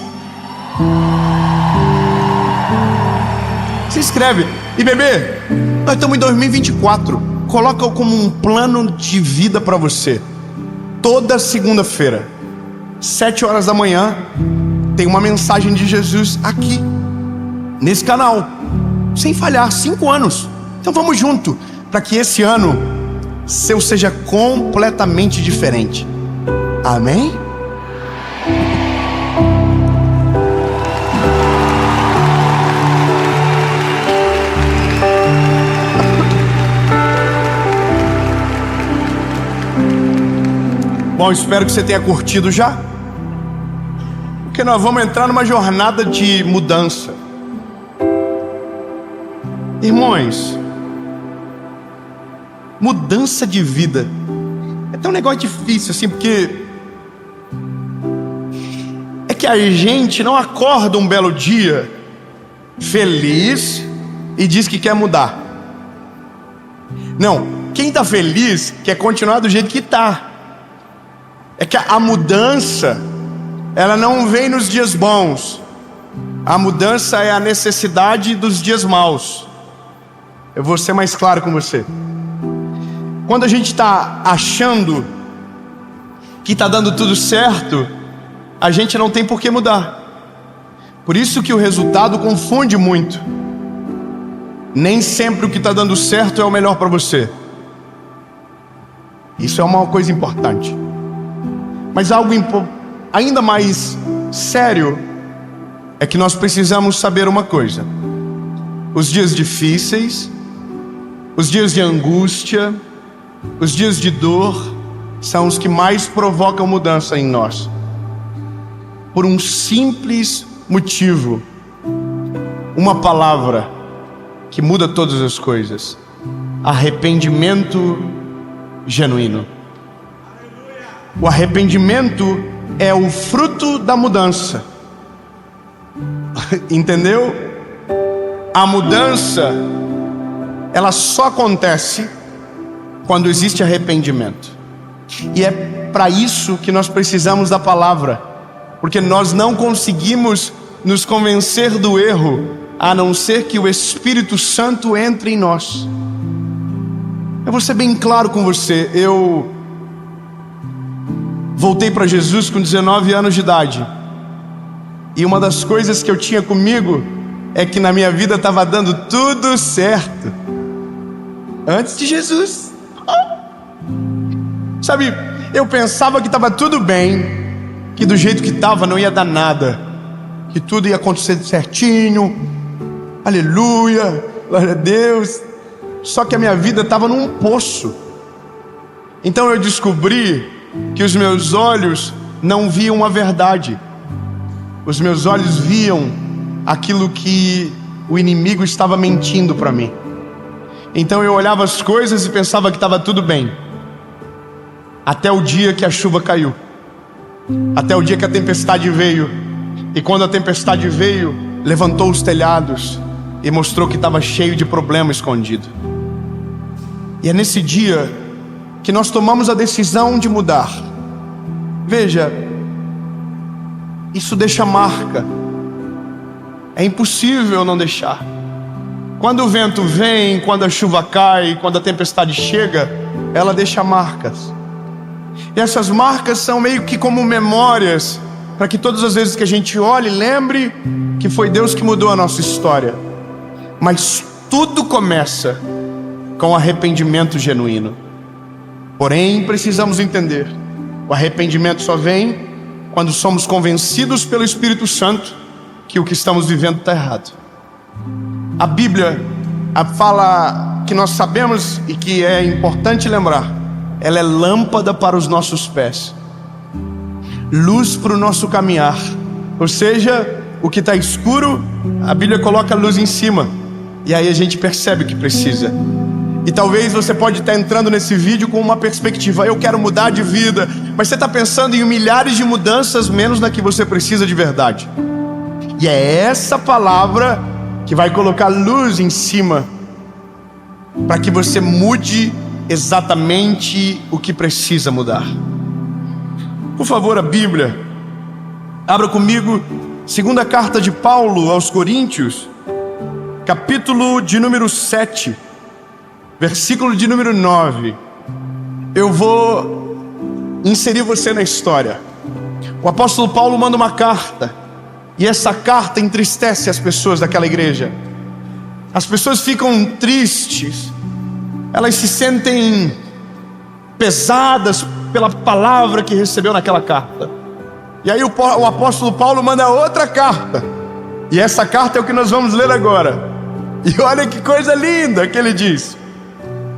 Se inscreve. E bebê, nós estamos em 2024. Coloca como um plano de vida pra você. Toda segunda-feira, 7 horas da manhã, tem uma mensagem de Jesus aqui, nesse canal, sem falhar, 5 anos. Então vamos junto, para que esse ano seu seja completamente diferente. Amém? Bom, espero que você tenha curtido já, porque nós vamos entrar numa jornada de mudança. Irmãos, mudança de vida é tão negócio difícil assim, porque é que a gente não acorda um belo dia feliz e diz que quer mudar. Não, quem está feliz quer continuar do jeito que está. É que a mudança, ela não vem nos dias bons. A mudança é a necessidade dos dias maus. Eu vou ser mais claro com você. Quando a gente está achando que está dando tudo certo, a gente não tem por que mudar. Por isso que o resultado confunde muito. Nem sempre o que está dando certo é o melhor para você. Isso é uma coisa importante. Mas algo ainda mais sério é que nós precisamos saber uma coisa: os dias difíceis, os dias de angústia, os dias de dor são os que mais provocam mudança em nós. Por um simples motivo: uma palavra que muda todas as coisas: arrependimento genuíno. O arrependimento é o fruto da mudança. Entendeu? A mudança, ela só acontece quando existe arrependimento. E é para isso que nós precisamos da palavra, porque nós não conseguimos nos convencer do erro a não ser que o Espírito Santo entre em nós. Eu vou ser bem claro com você. Eu voltei para Jesus com 19 anos de idade. E uma das coisas que eu tinha comigo é que na minha vida estava dando tudo certo antes de Jesus. Sabe, eu pensava que estava tudo bem, que do jeito que estava não ia dar nada, que tudo ia acontecer certinho, aleluia, glória a Deus. Só que a minha vida estava num poço. Então eu descobri que os meus olhos não viam a verdade. Os meus olhos viam aquilo que o inimigo estava mentindo para mim. Então eu olhava as coisas e pensava que estava tudo bem, até o dia que a chuva caiu, até o dia que a tempestade veio. E quando a tempestade veio, levantou os telhados e mostrou que estava cheio de problema escondido. E é nesse dia que nós tomamos a decisão de mudar. Veja, isso deixa marca. É impossível não deixar. Quando o vento vem, quando a chuva cai, quando a tempestade chega, ela deixa marcas. E essas marcas são meio que como memórias, para que todas as vezes que a gente olhe, lembre que foi Deus que mudou a nossa história. Mas tudo começa com arrependimento genuíno. Porém, precisamos entender: o arrependimento só vem quando somos convencidos pelo Espírito Santo que o que estamos vivendo está errado. A Bíblia a fala que nós sabemos e que é importante lembrar, ela é lâmpada para os nossos pés, luz para o nosso caminhar. Ou seja, o que está escuro, a Bíblia coloca a luz em cima, e aí a gente percebe o que precisa. E talvez você pode estar entrando nesse vídeo com uma perspectiva: eu quero mudar de vida. Mas você está pensando em milhares de mudanças, menos na que você precisa de verdade. E é essa palavra que vai colocar luz em cima, para que você mude exatamente o que precisa mudar. Por favor, a Bíblia, abra comigo, segunda carta de Paulo aos Coríntios, capítulo de número 7, versículo de número 9. Eu vou inserir você na história. O apóstolo Paulo manda uma carta, e essa carta entristece as pessoas daquela igreja. As pessoas ficam tristes, elas se sentem pesadas pela palavra que recebeu naquela carta. E aí o apóstolo Paulo manda outra carta, e essa carta é o que nós vamos ler agora. E olha que coisa linda que ele diz: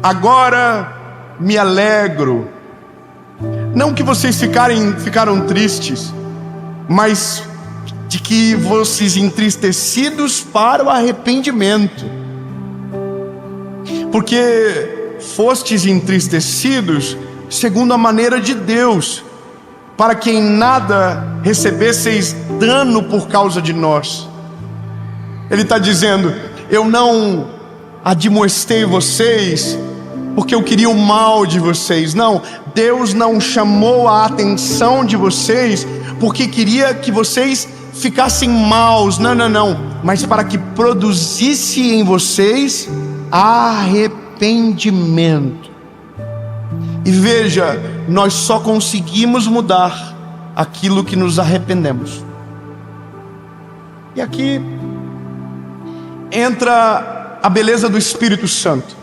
agora me alegro, não que vocês ficaram tristes, mas de que vocês entristecidos para o arrependimento, porque fostes entristecidos segundo a maneira de Deus, para que em nada recebesseis dano por causa de nós. Ele está dizendo: eu não admoestei vocês porque eu queria o mal de vocês. Não, Deus não chamou a atenção de vocês porque queria que vocês ficassem maus. Não, mas para que produzisse em vocês arrependimento. E veja, nós só conseguimos mudar aquilo que nos arrependemos. E aqui entra a beleza do Espírito Santo,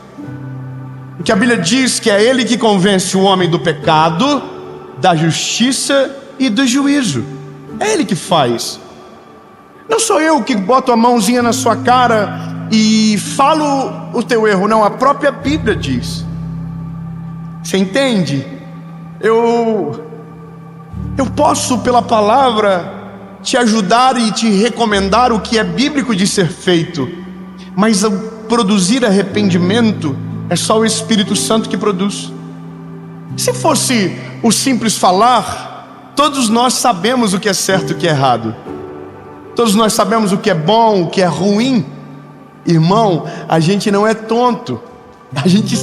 porque a Bíblia diz que é Ele que convence o homem do pecado, da justiça e do juízo. É Ele que faz. Não sou eu que boto a mãozinha na sua cara e falo o teu erro. Não, a própria Bíblia diz. Você entende? Eu posso, pela palavra, te ajudar e te recomendar o que é bíblico de ser feito, mas produzir arrependimento é só o Espírito Santo que produz. Se fosse o simples falar, todos nós sabemos o que é certo e o que é errado, todos nós sabemos o que é bom, o que é ruim. Irmão, a gente não é tonto, a gente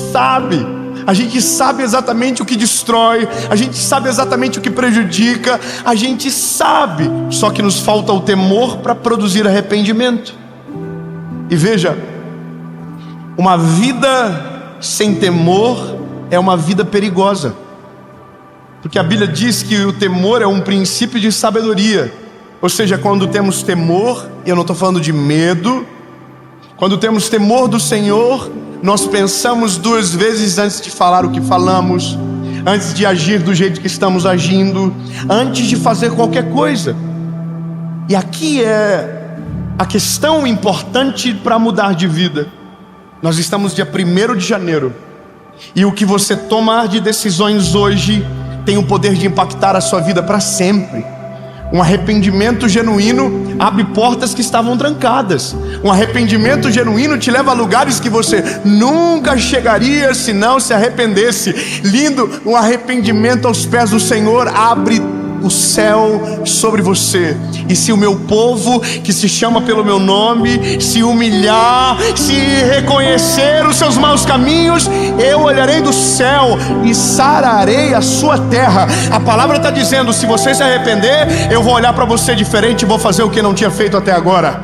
sabe exatamente o que destrói, a gente sabe exatamente o que prejudica, a gente sabe, só que nos falta o temor para produzir arrependimento. E veja, uma vida sem temor é uma vida perigosa, porque a Bíblia diz que o temor é um princípio de sabedoria. Ou seja, quando temos temor, e eu não estou falando de medo, quando temos temor do Senhor, nós pensamos duas vezes antes de falar o que falamos, antes de agir do jeito que estamos agindo, antes de fazer qualquer coisa. E aqui é a questão importante para mudar de vida. Nós estamos dia 1º de janeiro, e o que você tomar de decisões hoje tem o poder de impactar a sua vida para sempre. Um arrependimento genuíno abre portas que estavam trancadas. Um arrependimento genuíno te leva a lugares que você nunca chegaria se não se arrependesse. Lindo, um arrependimento aos pés do Senhor abre o céu sobre você. E se o meu povo, que se chama pelo meu nome, se humilhar, se reconhecer os seus maus caminhos, eu olharei do céu e sararei a sua terra. A palavra está dizendo: se você se arrepender, eu vou olhar para você diferente e vou fazer o que não tinha feito até agora.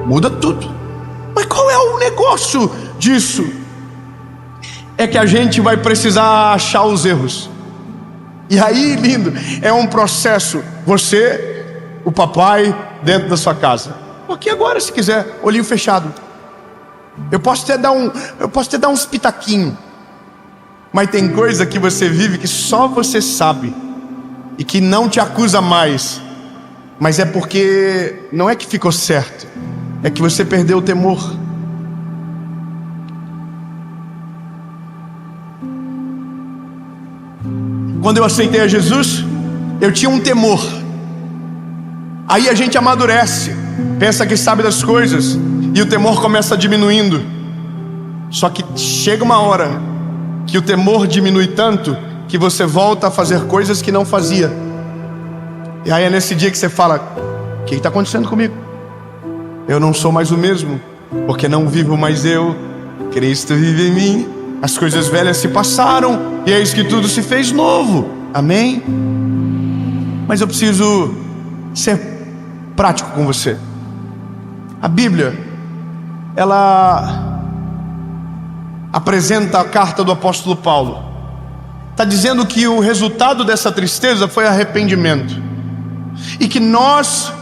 Muda tudo. Mas qual é o negócio disso? É que a gente vai precisar achar os erros. E aí, lindo, é um processo. Você, o papai, dentro da sua casa. Aqui agora, se quiser, olhinho fechado. Eu posso até dar uns pitaquinhos. Mas tem coisa que você vive que só você sabe, e que não te acusa mais. Mas é porque não é que ficou certo, é que você perdeu o temor. Quando eu aceitei a Jesus, eu tinha um temor. Aí a gente amadurece, pensa que sabe das coisas, e o temor começa diminuindo. Só que chega uma hora que o temor diminui tanto que você volta a fazer coisas que não fazia. E aí é nesse dia que você fala: o que está acontecendo comigo? Eu não sou mais o mesmo, porque não vivo mais eu, Cristo vive em mim. As coisas velhas se passaram, e eis que tudo se fez novo. Amém? Mas eu preciso ser prático com você. A Bíblia, ela apresenta a carta do apóstolo Paulo. Está dizendo que o resultado dessa tristeza foi arrependimento, e que nós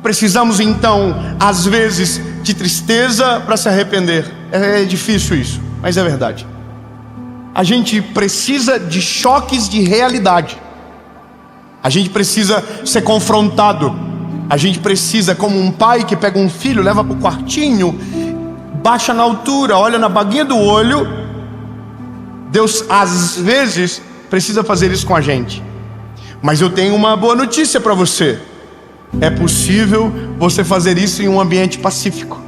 precisamos então, às vezes, de tristeza para se arrepender. É difícil isso, mas é verdade. A gente precisa de choques de realidade. A gente precisa ser confrontado. A gente precisa, como um pai que pega um filho, leva para o quartinho, baixa na altura, olha na baguinha do olho. Deus às vezes precisa fazer isso com a gente. Mas eu tenho uma boa notícia para você: é possível você fazer isso em um ambiente pacífico,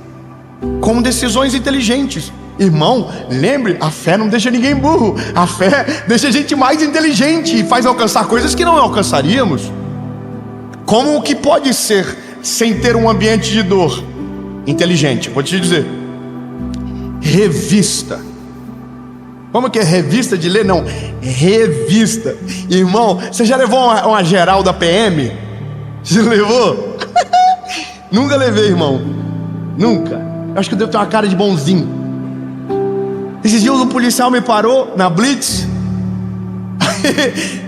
com decisões inteligentes. Irmão, lembre, a fé não deixa ninguém burro. A fé deixa a gente mais inteligente e faz alcançar coisas que não alcançaríamos. Como o que pode ser sem ter um ambiente de dor? Inteligente, vou te dizer. Revista. Como que é revista de ler? Não, revista. Irmão, você já levou uma geral da PM? Você levou? Nunca levei, irmão. Nunca. Eu acho que eu devo ter uma cara de bonzinho. Esses dias um policial me parou na Blitz.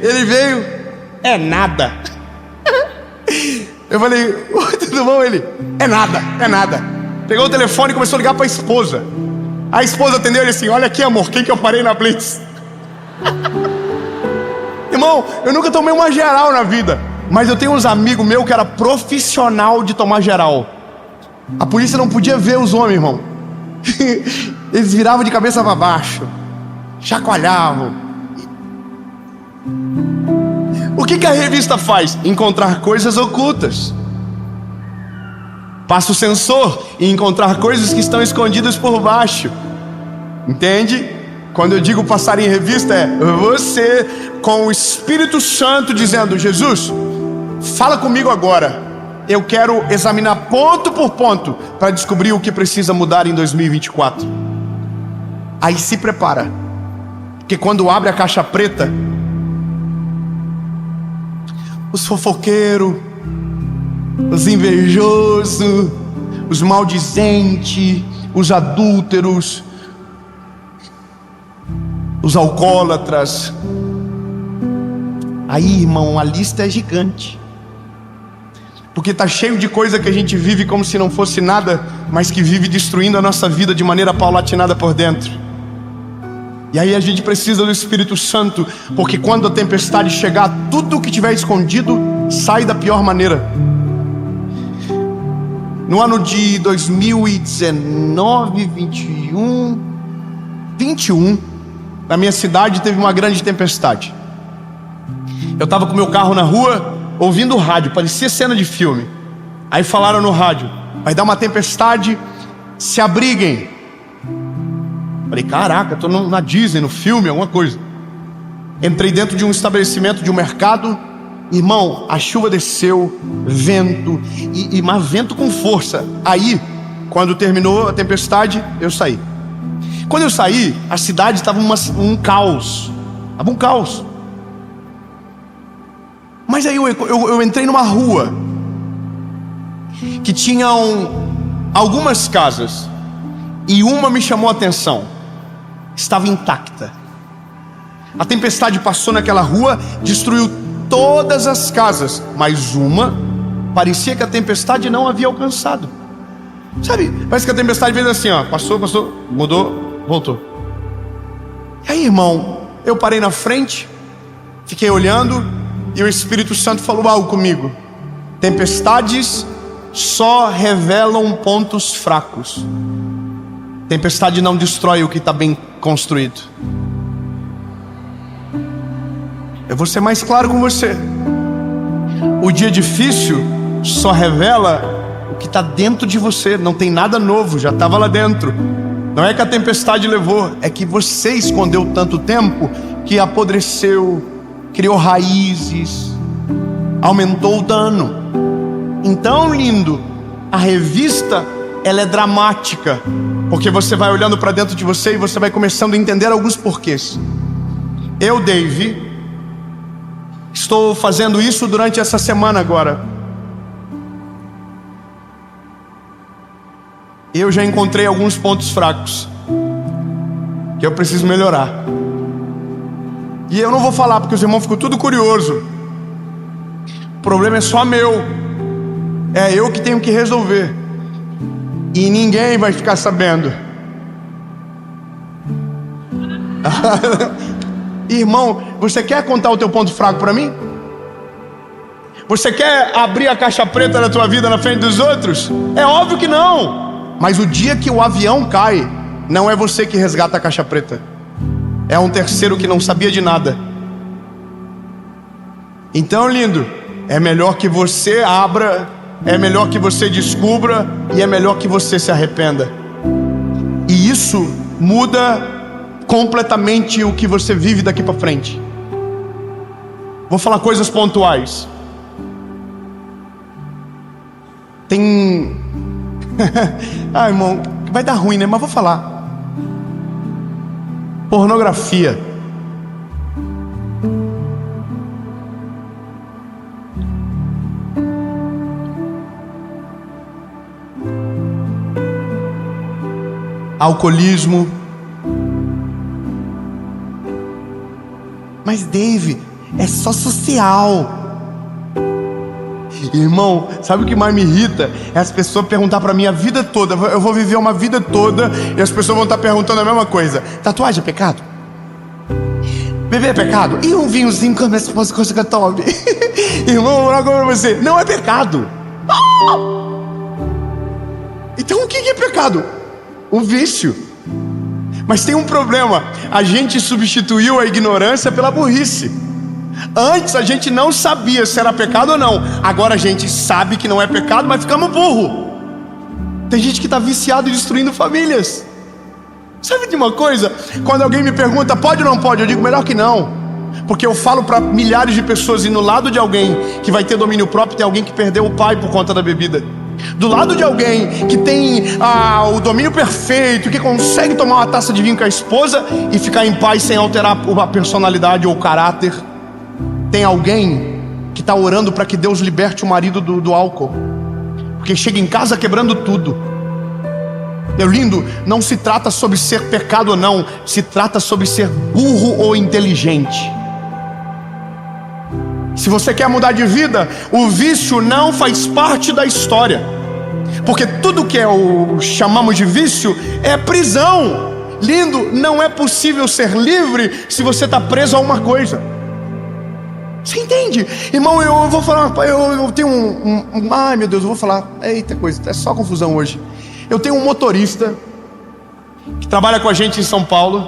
Ele veio: é nada. Eu falei: tudo bom? Ele: é nada, é nada. Pegou o telefone e começou a ligar para a esposa. A esposa atendeu ele assim: olha aqui, amor, quem que eu parei na Blitz? Irmão, eu nunca tomei uma geral na vida, mas eu tenho uns amigos meus que era profissional de tomar geral. A polícia não podia ver os homens, irmão. Eles viravam de cabeça para baixo, chacoalhavam. O que a revista faz? Encontrar coisas ocultas. Passa o sensor e encontrar coisas que estão escondidas por baixo. Entende? Quando eu digo passar em revista, é você com o Espírito Santo dizendo: Jesus, fala comigo agora. Eu quero examinar ponto por ponto para descobrir o que precisa mudar em 2024. Aí se prepara, porque quando abre a caixa preta, os fofoqueiros, os invejosos, os maldizentes, os adúlteros, os alcoólatras. Aí, irmão, a lista é gigante. Porque está cheio de coisa que a gente vive como se não fosse nada, mas que vive destruindo a nossa vida de maneira paulatinada por dentro. E aí a gente precisa do Espírito Santo, porque quando a tempestade chegar, tudo que tiver escondido sai da pior maneira. No ano de 2019, 21, na minha cidade teve uma grande tempestade. Eu estava com meu carro na rua, ouvindo o rádio, parecia cena de filme. Aí falaram no rádio: vai dar uma tempestade, se abriguem. Falei: caraca, estou na Disney, no filme, alguma coisa. Entrei dentro de um estabelecimento, de um mercado. Irmão, a chuva desceu, vento, mas vento com força. Aí, quando terminou a tempestade, eu saí. Quando eu saí, a cidade estava um caos. Estava um caos. Mas aí eu entrei numa rua que tinham algumas casas, e uma me chamou a atenção. Estava intacta. A tempestade passou naquela rua, destruiu todas as casas, mas uma parecia que a tempestade não havia alcançado. Sabe, parece que a tempestade veio assim, ó, passou, mudou, voltou. E aí, irmão, eu parei na frente, fiquei olhando, e o Espírito Santo falou algo comigo: tempestades só revelam pontos fracos. Tempestade não destrói o que está bem construído. Eu vou ser mais claro com você. O dia difícil só revela o que está dentro de você. Não tem nada novo, já estava lá dentro. Não é que a tempestade levou, é que você escondeu tanto tempo que apodreceu, criou raízes, aumentou o dano. Então, lindo, a revista, ela é dramática, porque você vai olhando para dentro de você e você vai começando a entender alguns porquês. Eu, Dave, estou fazendo isso durante essa semana agora. Eu já encontrei alguns pontos fracos que eu preciso melhorar. E eu não vou falar porque os irmãos ficam tudo curiosos. O problema é só meu. É eu que tenho que resolver. E ninguém vai ficar sabendo. Irmão, você quer contar o teu ponto fraco para mim? Você quer abrir a caixa preta da tua vida na frente dos outros? É óbvio que não. Mas o dia que o avião cai, não é você que resgata a caixa preta. É um terceiro que não sabia de nada. Então, lindo, é melhor que você abra, é melhor que você descubra, e é melhor que você se arrependa. E isso muda completamente o que você vive daqui para frente. Vou falar coisas pontuais. Tem... ah, irmão, vai dar ruim, né? Mas vou falar. Pornografia. Alcoolismo. Mas Dave, é só social. Irmão, sabe o que mais me irrita? É as pessoas perguntar pra mim a vida toda. Eu vou viver uma vida toda e as pessoas vão estar perguntando a mesma coisa. Tatuagem é pecado? Beber é pecado? E um vinhozinho com a minha esposa que eu tome? Irmão, vou falar pra você, não é pecado. Então o que é pecado? O vício. Mas tem um problema. A gente substituiu a ignorância pela burrice. Antes a gente não sabia se era pecado ou não. Agora a gente sabe que não é pecado, mas ficamos burro. Tem gente que está viciado e destruindo famílias. Sabe de uma coisa? Quando alguém me pergunta, pode ou não pode? Eu digo, melhor que não. Porque eu falo para milhares de pessoas, e no lado de alguém que vai ter domínio próprio, tem alguém que perdeu o pai por conta da bebida. Do lado de alguém que tem o domínio perfeito, que consegue tomar uma taça de vinho com a esposa e ficar em paz sem alterar a personalidade ou o caráter, tem alguém que está orando para que Deus liberte o marido do álcool, porque chega em casa quebrando tudo. Meu lindo, não se trata sobre ser pecado ou não, se trata sobre ser burro ou inteligente. Se você quer mudar de vida, o vício não faz parte da história, porque tudo que chamamos de vício é prisão. Lindo, não é possível ser livre se você está preso a uma coisa. Você entende? Irmão, eu vou falar, eu tenho ai meu Deus, eu vou falar, eita coisa, é só confusão hoje. Eu tenho um motorista que trabalha com a gente em São Paulo.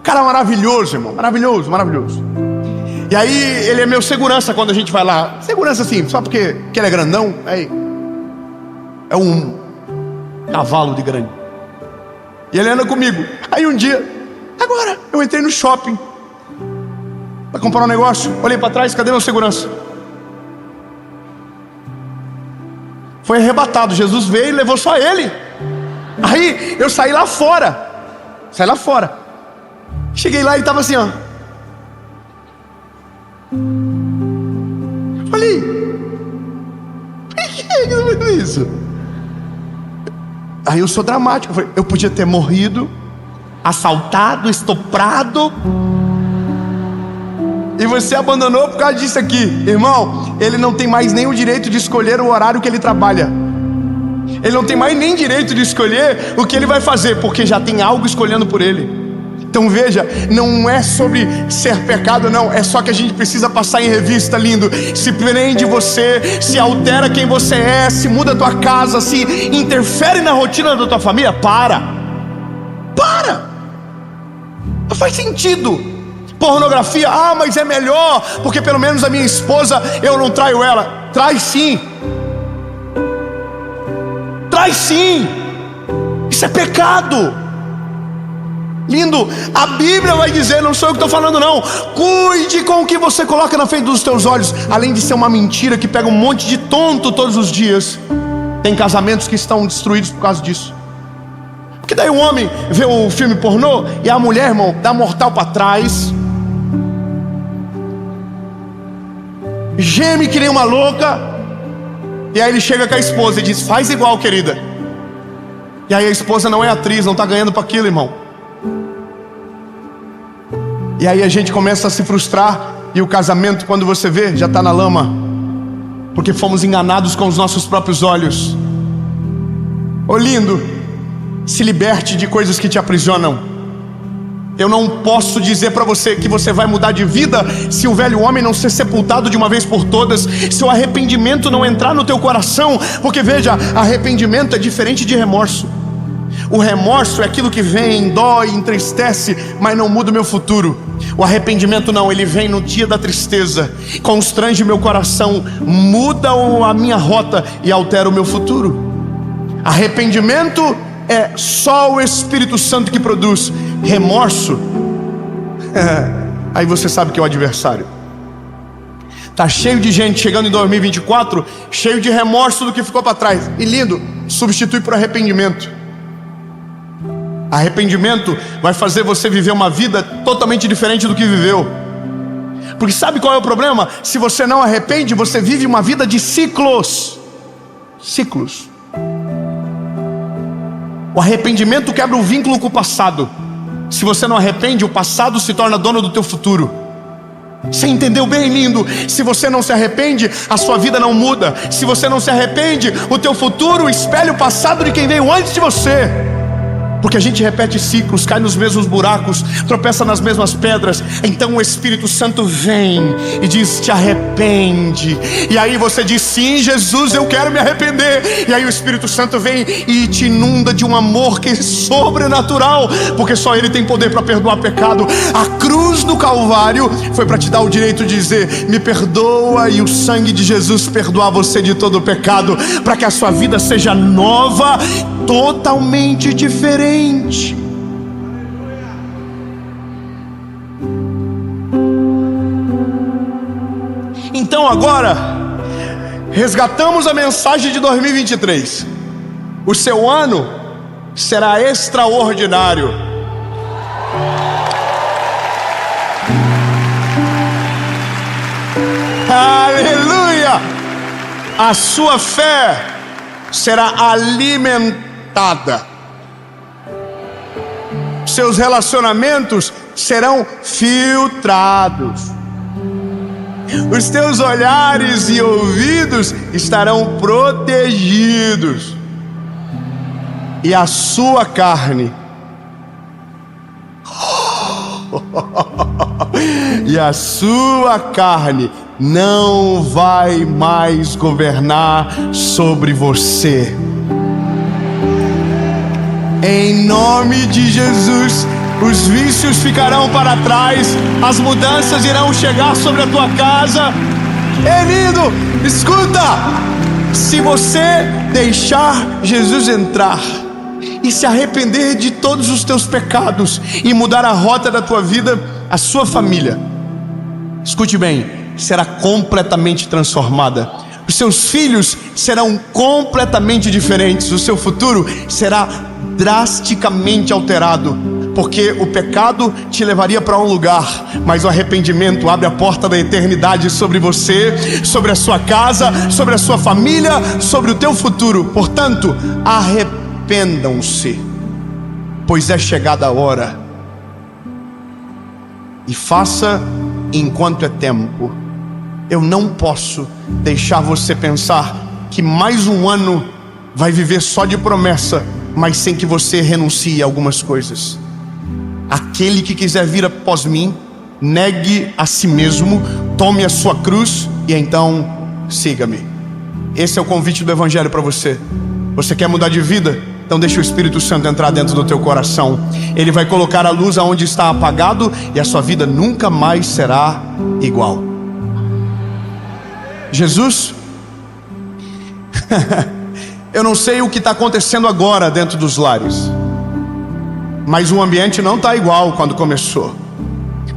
Cara maravilhoso, irmão, maravilhoso, maravilhoso. E aí ele é meu segurança quando a gente vai lá. Segurança assim, só porque ele é grandão. É um cavalo de grande. E ele anda comigo. Aí um dia, agora, eu entrei no shopping para comprar um negócio. Olhei para trás, cadê meu segurança? Foi arrebatado. Jesus veio e levou só ele. Aí eu saí lá fora. Cheguei lá e estava assim, ó. Falei, por que eu fiz isso? Aí eu sou dramático. Eu podia ter morrido, assaltado, estuprado, e você abandonou por causa disso aqui. Irmão, ele não tem mais nem o direito de escolher o horário que ele trabalha. Ele não tem mais nem direito de escolher o que ele vai fazer, porque já tem algo escolhendo por ele. Então veja, não é sobre ser pecado não, é só que a gente precisa passar em revista, lindo. Se prende você, se altera quem você é, se muda a tua casa, se interfere na rotina da tua família, para. Não faz sentido. Pornografia, mas é melhor, porque pelo menos a minha esposa, eu não traio ela. Trai sim. Isso é pecado. Lindo, a Bíblia vai dizer, não sou eu que estou falando não, cuide com o que você coloca na frente dos teus olhos. Além de ser uma mentira que pega um monte de tonto todos os dias, tem casamentos que estão destruídos por causa disso. Porque daí o homem vê o filme pornô e a mulher, irmão, dá mortal para trás, geme que nem uma louca, e aí ele chega com a esposa e diz, faz igual, querida. E aí a esposa não é atriz, não está ganhando para aquilo, irmão. E aí a gente começa a se frustrar, e o casamento, quando você vê, já está na lama, porque fomos enganados com os nossos próprios olhos. Lindo, se liberte de coisas que te aprisionam. Eu não posso dizer para você que você vai mudar de vida se o velho homem não ser sepultado de uma vez por todas, se o arrependimento não entrar no teu coração. Porque veja, arrependimento é diferente de remorso. O remorso é aquilo que vem, dói, entristece, mas não muda o meu futuro. O arrependimento não, ele vem no dia da tristeza, constrange meu coração, muda a minha rota e altera o meu futuro. Arrependimento é só o Espírito Santo que produz. Remorso, aí você sabe que é o adversário. Tá cheio de gente chegando em 2024, cheio de remorso do que ficou para trás. E lindo, substitui por arrependimento. Arrependimento vai fazer você viver uma vida totalmente diferente do que viveu. Porque sabe qual é o problema? Se você não arrepende, você vive uma vida de ciclos. O arrependimento quebra o vínculo com o passado. Se você não arrepende, o passado se torna dono do teu futuro. Você entendeu bem, lindo? Se você não se arrepende, a sua vida não muda. Se você não se arrepende, o teu futuro espelha o passado de quem veio antes de você. Porque a gente repete ciclos, cai nos mesmos buracos, tropeça nas mesmas pedras. Então o Espírito Santo vem e diz, te arrepende. E aí você diz, sim, Jesus, eu quero me arrepender. E aí o Espírito Santo vem e te inunda de um amor que é sobrenatural, porque só Ele tem poder para perdoar pecado. A cruz do Calvário foi para te dar o direito de dizer, me perdoa, e o sangue de Jesus perdoar você de todo o pecado, para que a sua vida seja nova, totalmente diferente. Então agora resgatamos a mensagem de 2023. O seu ano será extraordinário. Aleluia! A sua fé será alimentada. Seus relacionamentos serão filtrados. Os teus olhares e ouvidos estarão protegidos. E a sua carne não vai mais governar sobre você. Em nome de Jesus, os vícios ficarão para trás, as mudanças irão chegar sobre a tua casa. Lindo, escuta, se você deixar Jesus entrar e se arrepender de todos os teus pecados e mudar a rota da tua vida, a sua família, escute bem, será completamente transformada. Os seus filhos serão completamente diferentes. O seu futuro será drasticamente alterado, porque o pecado te levaria para um lugar, mas o arrependimento abre a porta da eternidade sobre você, sobre a sua casa, sobre a sua família, sobre o teu futuro. Portanto, arrependam-se, pois é chegada a hora, e faça enquanto é tempo. Eu não posso deixar você pensar que mais um ano vai viver só de promessa, mas sem que você renuncie a algumas coisas. Aquele que quiser vir após mim, negue a si mesmo, tome a sua cruz e então siga-me. Esse é o convite do Evangelho para você. Você quer mudar de vida? Então deixa o Espírito Santo entrar dentro do teu coração. Ele vai colocar a luz aonde está apagado e a sua vida nunca mais será igual. Jesus, eu não sei o que está acontecendo agora dentro dos lares, mas o ambiente não está igual quando começou.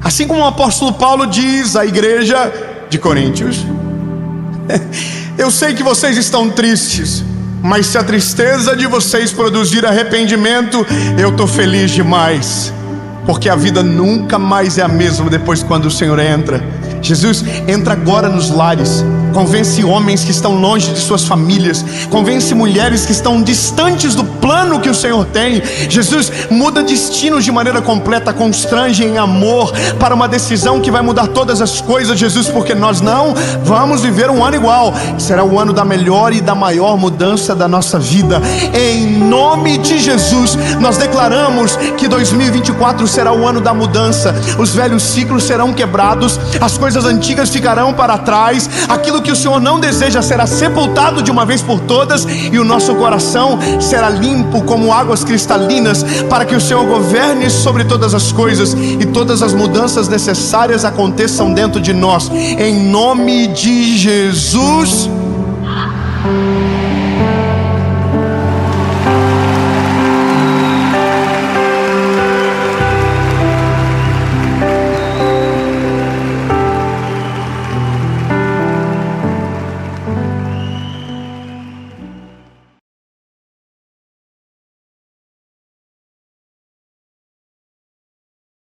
Assim como o apóstolo Paulo diz à igreja de Coríntios: eu sei que vocês estão tristes, mas se a tristeza de vocês produzir arrependimento, eu estou feliz demais, porque a vida nunca mais é a mesma depois quando o Senhor entra. Jesus, entra agora nos lares, convence homens que estão longe de suas famílias, convence mulheres que estão distantes do plano que o Senhor tem. Jesus, muda destinos de maneira completa, constrange em amor para uma decisão que vai mudar todas as coisas, Jesus, porque nós não vamos viver um ano igual. Será o ano da melhor e da maior mudança da nossa vida. Em nome de Jesus, nós declaramos que 2024 será o ano da mudança. Os velhos ciclos serão quebrados, as coisas antigas ficarão para trás, aquilo que o Senhor não deseja será sepultado de uma vez por todas, e o nosso coração será limpo como águas cristalinas, para que o Senhor governe sobre todas as coisas e todas as mudanças necessárias aconteçam dentro de nós. Em nome de Jesus.